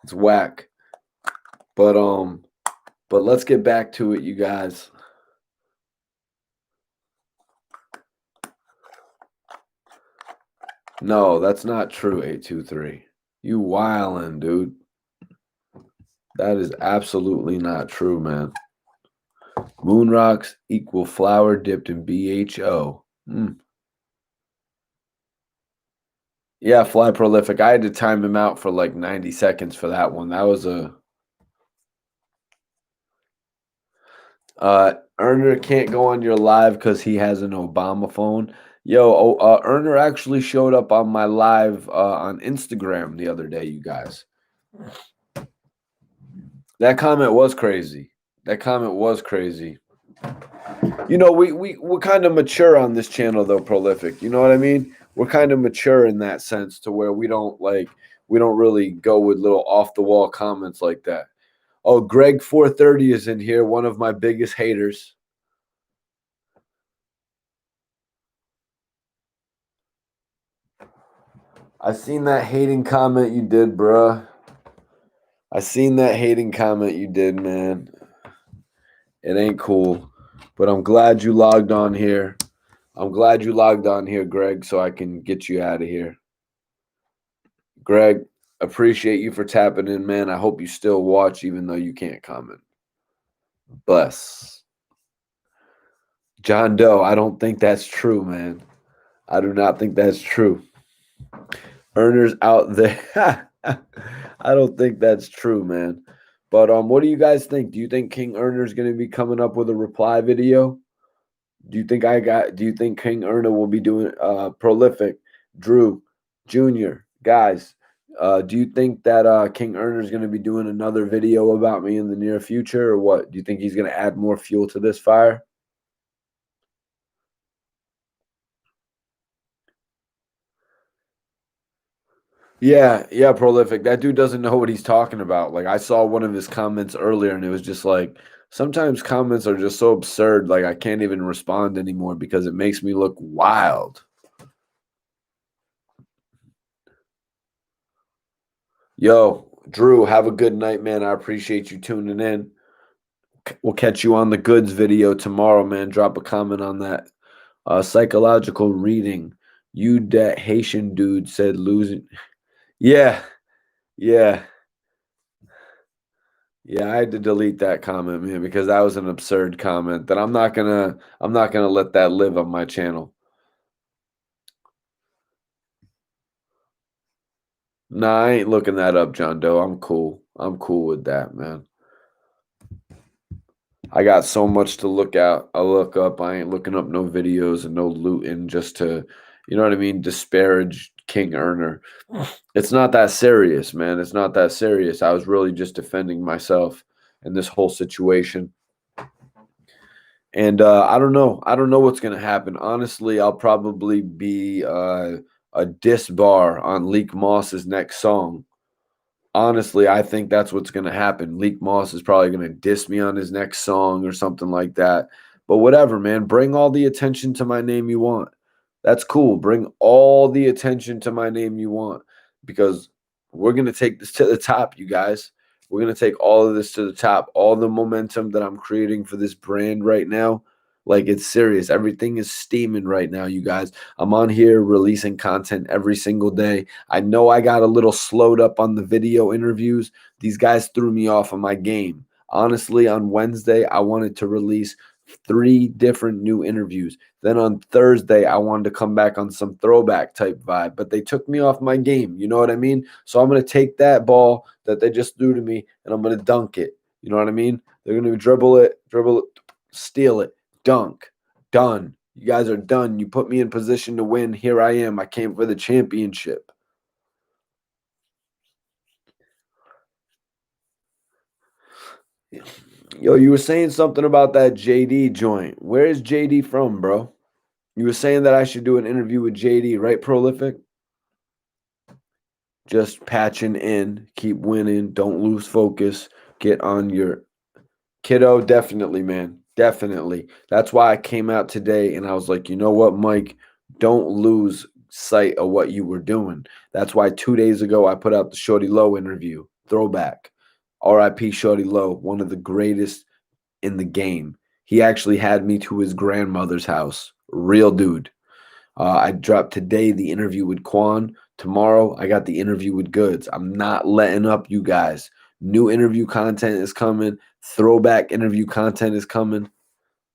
It's whack. But but let's get back to it, you guys. No, that's not true, 823. You wildin', dude. That is absolutely not true, man. Moon rocks equal flour dipped in BHO. Yeah, fly prolific. I had to time him out for like 90 seconds for that one. That was a Erner can't go on your live because he has an Obama phone. Yo, Erner actually showed up on my live on Instagram the other day, you guys. That comment was crazy. That comment was crazy. You know, we're kind of mature on this channel though, prolific. You know what I mean? We're kind of mature in that sense to where we don't really go with little off the wall comments like that. Oh, Greg 430 is in here, one of my biggest haters. I seen that hating comment you did, bruh. I seen that hating comment you did, man. It ain't cool. But I'm glad you logged on here. I'm glad you logged on here, Greg, so I can get you out of here. Greg, appreciate you for tapping in, man. I hope you still watch even though you can't comment. Bless. John Doe, I don't think that's true, man. I do not think that's true. Earners out there. I don't think that's true, man. But what do you guys think? Do you think King Earner's going to be coming up with a reply video? Do you think King Erner will be doing prolific, Drew, Jr., guys? Do you think that King Erner is going to be doing another video about me in the near future, or what? Do you think he's going to add more fuel to this fire? Yeah, prolific. That dude doesn't know what he's talking about. Like I saw one of his comments earlier, and it was just like sometimes comments are just so absurd. Like I can't even respond anymore because it makes me look wild. Yo, Drew, have a good night, man. I appreciate you tuning in. We'll catch you on the goods video tomorrow, man. Drop a comment on that. Psychological reading. You that Haitian dude said losing. Yeah, yeah. Yeah, I had to delete that comment, man, because that was an absurd comment that I'm not gonna let that live on my channel. Nah, I ain't looking that up, John Doe. I'm cool. I'm cool with that, man. I got so much to look out. I look up. I ain't looking up no videos and no looting just to, you know what I mean, disparage King Earner. It's not that serious, man. It's not that serious. I was really just defending myself in this whole situation. And I don't know. I don't know what's going to happen. Honestly, I'll probably be a diss bar on Leak Moss's next song. Honestly, I think that's what's going to happen. Leak Moss is probably going to diss me on his next song or something like that. But whatever, man. Bring all the attention to my name you want. That's cool. Bring all the attention to my name you want because we're going to take this to the top, you guys. We're going to take all of this to the top. All the momentum that I'm creating for this brand right now, like it's serious. Everything is steaming right now, you guys. I'm on here releasing content every single day. I know I got a little slowed up on the video interviews. These guys threw me off of my game. Honestly, on Wednesday, I wanted to release 3 different new interviews. Then on Thursday, I wanted to come back on some throwback type vibe, but they took me off my game. You know what I mean? So I'm going to take that ball that they just threw to me and I'm going to dunk it. You know what I mean? They're going to dribble it, steal it, dunk, done. You guys are done. You put me in position to win. Here I am. I came for the championship. Yo, you were saying something about that JD joint. Where is JD from, bro? You were saying that I should do an interview with JD, right, Prolific? Just patching in, keep winning, don't lose focus, get on your kiddo. Definitely, man. Definitely. That's why I came out today and I was like, you know what, Mike? Don't lose sight of what you were doing. That's why 2 days ago I put out the Shorty Low interview. Throwback. RIP Shorty Low, one of the greatest in the game. He actually had me to his grandmother's house. Real dude. I dropped today the interview with Quan. Tomorrow, I got the interview with Goods. I'm not letting up, you guys. New interview content is coming. Throwback interview content is coming.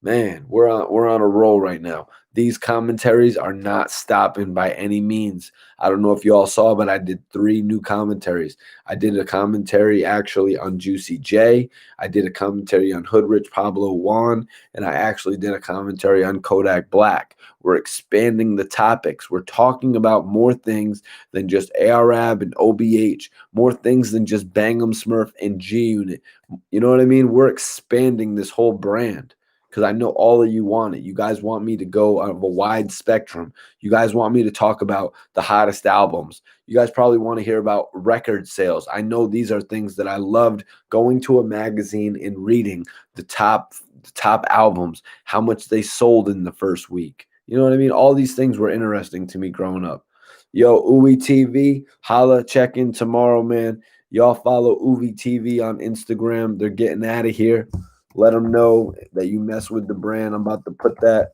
Man, we're on a roll right now. These commentaries are not stopping by any means. I don't know if you all saw, but I did 3 new commentaries. I did a commentary actually on Juicy J. I did a commentary on Hoodrich Pablo Juan, and I actually did a commentary on Kodak Black. We're expanding the topics. We're talking about more things than just ARAB and OBH, more things than just Bangum Smurf and G Unit. You know what I mean? We're expanding this whole brand because I know all of you want it. You guys want me to go out of a wide spectrum. You guys want me to talk about the hottest albums. You guys probably want to hear about record sales. I know these are things that I loved going to a magazine and reading the top albums, how much they sold in the first week. You know what I mean? All these things were interesting to me growing up. Yo, Uwe TV, holla, check in tomorrow, man. Y'all follow Uwe TV on Instagram. They're getting out of here. Let them know that you mess with the brand. I'm about to put the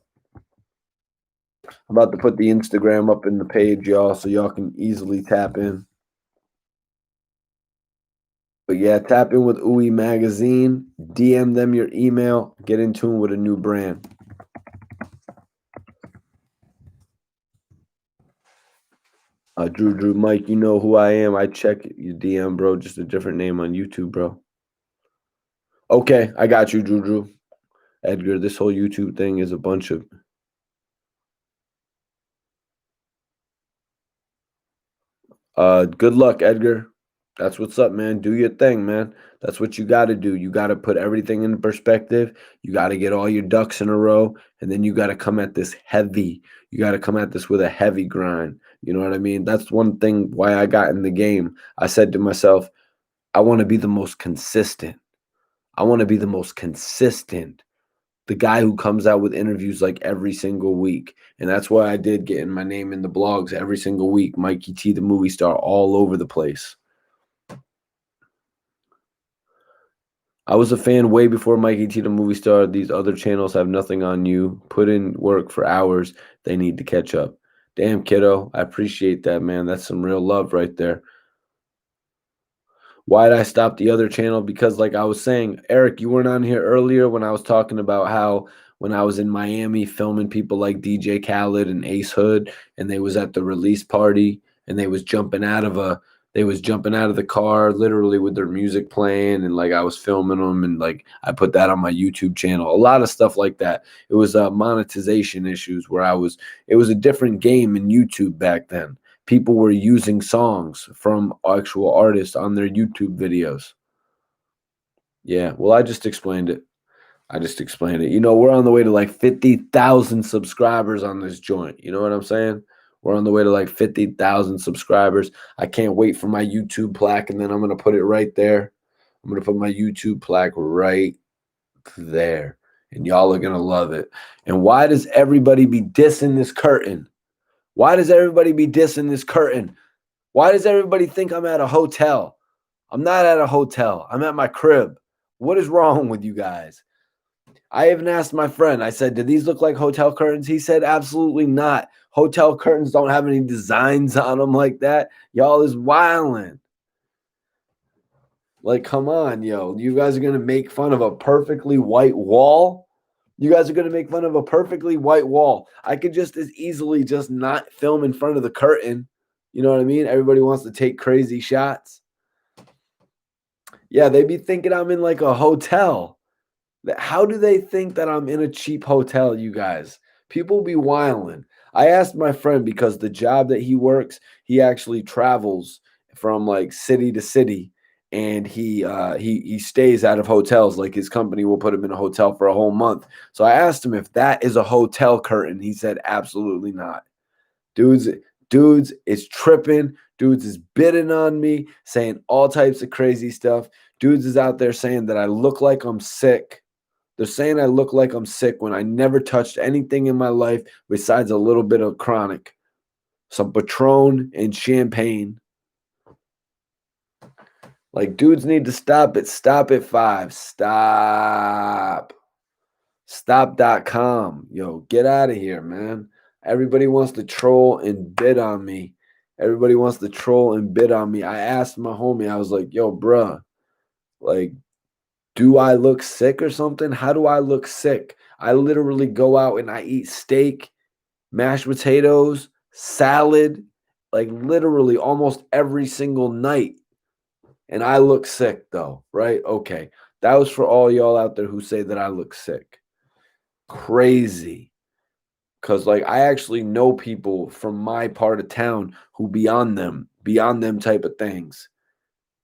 Instagram up in the page, y'all, so y'all can easily tap in. But yeah, tap in with Uwe Magazine, DM them your email, get in tune with a new brand. Drew, Mike, you know who I am. I check your DM, bro. Just a different name on YouTube, bro. Okay, I got you, Drew. Edgar, this whole YouTube thing is a bunch of good luck, Edgar. That's what's up, man. Do your thing, man. That's what you got to do. You got to put everything in perspective. You got to get all your ducks in a row, and then you got to come at this heavy. You got to come at this with a heavy grind. You know what I mean? That's one thing why I got in the game. I said to myself, I want to be the most consistent. I want to be the most consistent. The guy who comes out with interviews like every single week. And that's why I did get in my name in the blogs every single week. Mikey T, the movie star, all over the place. I was a fan way before Mikey T, the movie star. These other channels have nothing on you. Put in work for hours. They need to catch up. Damn, kiddo. I appreciate that, man. That's some real love right there. Why did I stop the other channel? Because like I was saying, Eric, you weren't on here earlier when I was talking about how when I was in Miami filming people like DJ Khaled and Ace Hood, and they was at the release party and they was jumping out of the car literally with their music playing, and like I was filming them, and like I put that on my YouTube channel. A lot of stuff like that. It was monetization issues where it was a different game in YouTube back then. People were using songs from actual artists on their YouTube videos. Yeah, well, I just explained it. You know, we're on the way to like 50,000 subscribers on this joint. You know what I'm saying? We're on the way to like 50,000 subscribers. I can't wait for my YouTube plaque, and then I'm going to put it right there. I'm going to put my YouTube plaque right there, and y'all are going to love it. And why does everybody be dissing this curtain? Why does everybody be dissing this curtain? Why does everybody think I'm at a hotel? I'm not at a hotel. I'm at my crib. What is wrong with you guys? I even asked my friend, I said, do these look like hotel curtains? He said, absolutely not. Hotel curtains don't have any designs on them like that. Y'all is wildin'. Like, come on, yo. You guys are going to make fun of a perfectly white wall? You guys are going to make fun of a perfectly white wall. I could just as easily just not film in front of the curtain. You know what I mean? Everybody wants to take crazy shots. Yeah, they be thinking I'm in like a hotel. How do they think that I'm in a cheap hotel, you guys? People be wildin'. I asked my friend because the job that he works, he actually travels from like city to city, and he stays out of hotels. Like his company will put him in a hotel for a whole month. So I asked him if that is a hotel curtain. He said absolutely not. Dudes, dudes is tripping. Dudes is bidding on me, saying all types of crazy stuff. Dudes is out there saying that I look like I'm sick. They're saying I look like I'm sick when I never touched anything in my life besides a little bit of chronic, some Patron and champagne. Like, dudes need to stop it. Stop at 5. Stop. Stop.com. Yo, get out of here, man. Everybody wants to troll and bid on me. Everybody wants to troll and bid on me. I asked my homie, I was like, yo, bruh, like, do I look sick or something? How do I look sick? I literally go out and I eat steak, mashed potatoes, salad, like literally almost every single night. And I look sick though, right? Okay. That was for all y'all out there who say that I look sick. Crazy. Cause like I actually know people from my part of town who beyond them type of things.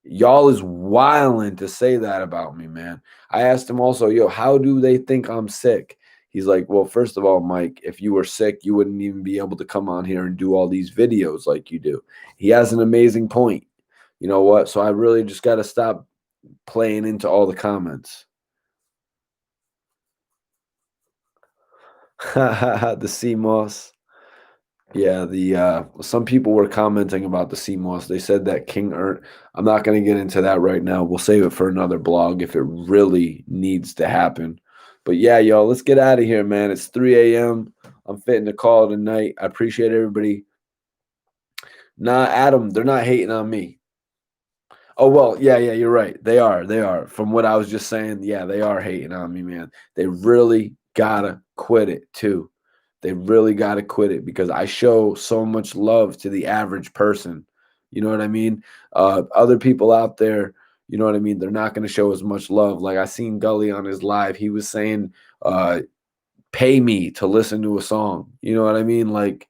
Y'all is wildin' to say that about me, man. I asked him also, yo, how do they think I'm sick? He's like, well, first of all, Mike, if you were sick, you wouldn't even be able to come on here and do all these videos like you do. He has an amazing point. You know what? So I really just got to stop playing into all the comments. The sea moss. Yeah, the some people were commenting about the sea moss. They said that King Ernst. I'm not going to get into that right now. We'll save it for another blog if it really needs to happen. But yeah, y'all, let's get out of here, man. It's 3 a.m. I'm fitting to call it a night. I appreciate everybody. Nah, Adam, they're not hating on me. Oh well, yeah, you're right. They are. From what I was just saying, yeah, they are hating on me, man. They really gotta quit it too. They really gotta quit it because I show so much love to the average person. You know what I mean? Other people out there, you know what I mean? They're not gonna show as much love. Like I seen Gully on his live. He was saying, "Pay me to listen to a song." You know what I mean? Like,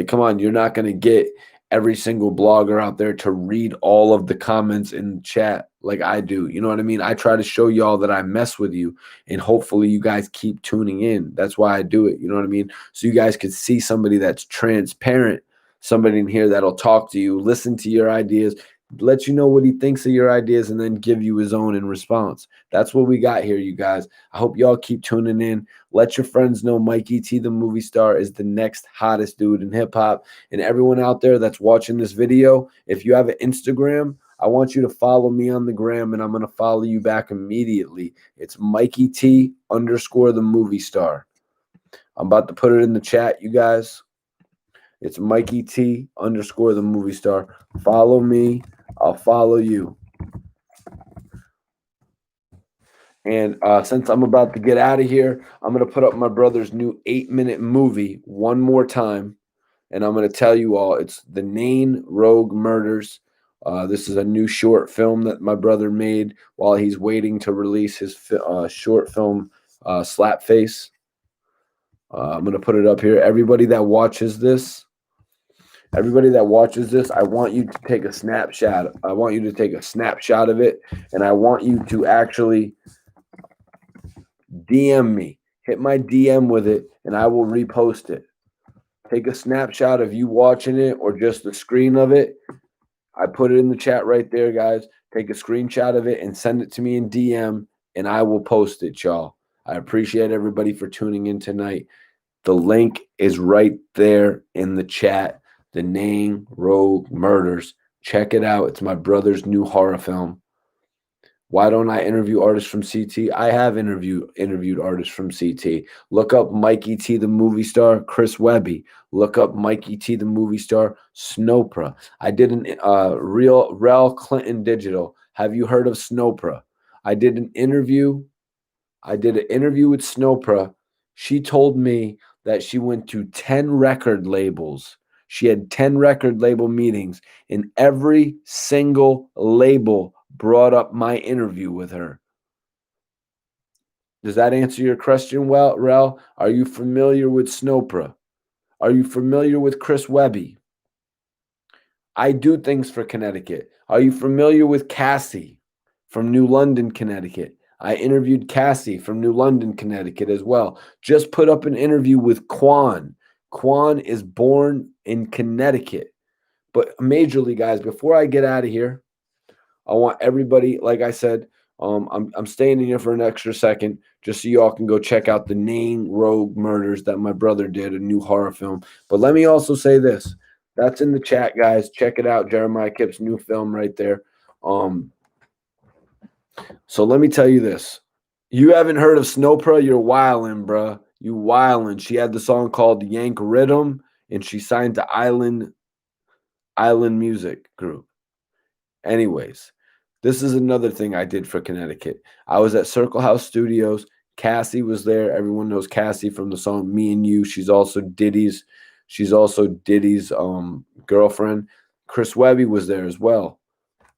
come on, you're not going to get every single blogger out there to read all of the comments in the chat like I do. You know what I mean? I try to show y'all that I mess with you, and hopefully you guys keep tuning in. That's why I do it. You know what I mean? So you guys could see somebody that's transparent, somebody in here that'll talk to you, listen to your ideas, let you know what he thinks of your ideas, and then give you his own in response. That's what we got here, you guys. I hope y'all keep tuning in. Let your friends know Mikey T, the movie star, is the next hottest dude in hip hop. And everyone out there that's watching this video, if you have an Instagram, I want you to follow me on the gram, and I'm going to follow you back immediately. It's Mikey T _ the movie star. I'm about to put it in the chat, you guys. It's Mikey T _ the movie star. Follow me. I'll follow you. And since I'm about to get out of here, I'm going to put up my brother's new 8-minute movie one more time. And I'm going to tell you all, it's The Nain Rogue Murders. This is a new short film that my brother made while he's waiting to release his short film, Slapface. I'm going to put it up here. Everybody that watches this, I want you to take a snapshot. I want you to take a snapshot of it, and I want you to actually DM me. Hit my DM with it, and I will repost it. Take a snapshot of you watching it or just the screen of it. I put it in the chat right there, guys. Take a screenshot of it and send it to me in DM, and I will post it, y'all. I appreciate everybody for tuning in tonight. The link is right there in the chat. The Nain Rogue Murders. Check it out. It's my brother's new horror film. Why don't I interview artists from CT? I have interviewed artists from CT. Look up Mikey T, the movie star, Chris Webby. Look up Mikey T, the movie star, Snopra. I did an Rel Clinton Digital. Have you heard of Snopra? I did an interview with Snopra. She told me that she went to 10 record labels. She had 10 record label meetings, and every single label brought up my interview with her. Does that answer your question well, Rel? Are you familiar with Snopra? Are you familiar with Chris Webby? I do things for Connecticut. Are you familiar with Cassie from New London, Connecticut? I interviewed Cassie from New London, Connecticut as well. Just put up an interview with Quan. Quan is born in Connecticut. But majorly, guys, before I get out of here, I want everybody, like I said, I'm staying in here for an extra second just so y'all can go check out the Name Rogue Murders that my brother did, a new horror film. But let me also say this. That's in the chat, guys. Check it out. Jeremiah Kipp's new film right there. So let me tell you this. You haven't heard of Snopra? You're wildin', bruh. You wildin'. She had the song called Yank Rhythm, and she signed to Island Music Group. Anyways, this is another thing I did for Connecticut. I was at Circle House Studios. Cassie was there. Everyone knows Cassie from the song Me and You. She's also Diddy's girlfriend. Chris Webby was there as well.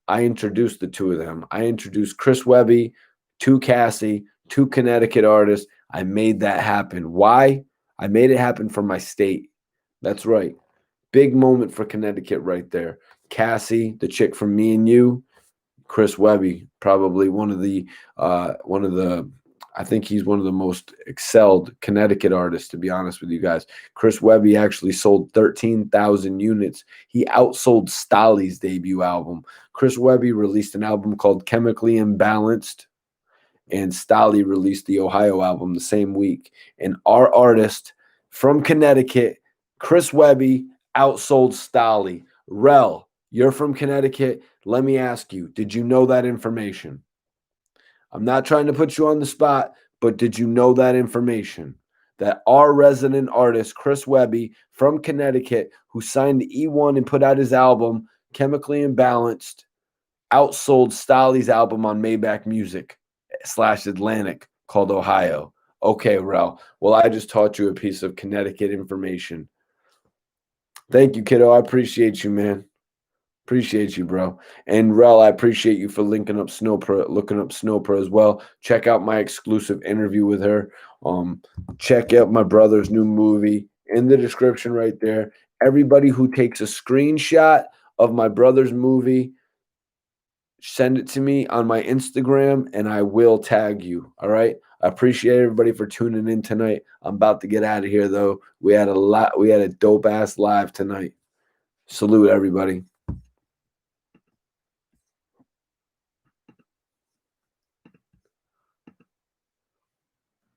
I introduced the two of them. I introduced Chris Webby to Cassie, two Connecticut artists. I made that happen. Why? I made it happen for my state. That's right. Big moment for Connecticut right there. Cassie, the chick from Me and You, Chris Webby, probably one of the I think he's one of the most excelled Connecticut artists, to be honest with you guys. Chris Webby actually sold 13,000 units. He outsold Stolly's debut album. Chris Webby released an album called Chemically Imbalanced, and Stolly released the Ohio album the same week. And our artist from Connecticut, Chris Webby, outsold Stolly. Rel, you're from Connecticut. Let me ask you, did you know that information? I'm not trying to put you on the spot, but did you know that information? That our resident artist, Chris Webby from Connecticut, who signed to E1 and put out his album, Chemically Imbalanced, outsold Stolly's album on Maybach Music / Atlantic called Ohio. Okay, Rel. Well, I just taught you a piece of Connecticut information. Thank you, kiddo. I appreciate you, man. Appreciate you, bro. And Rel, I appreciate you for looking up Snopra as well. Check out my exclusive interview with her. Check out my brother's new movie in the description right there. Everybody who takes a screenshot of my brother's movie, send it to me on my Instagram and I will tag you. All right. I appreciate everybody for tuning in tonight. I'm about to get out of here though. We had a dope ass live tonight. Salute everybody.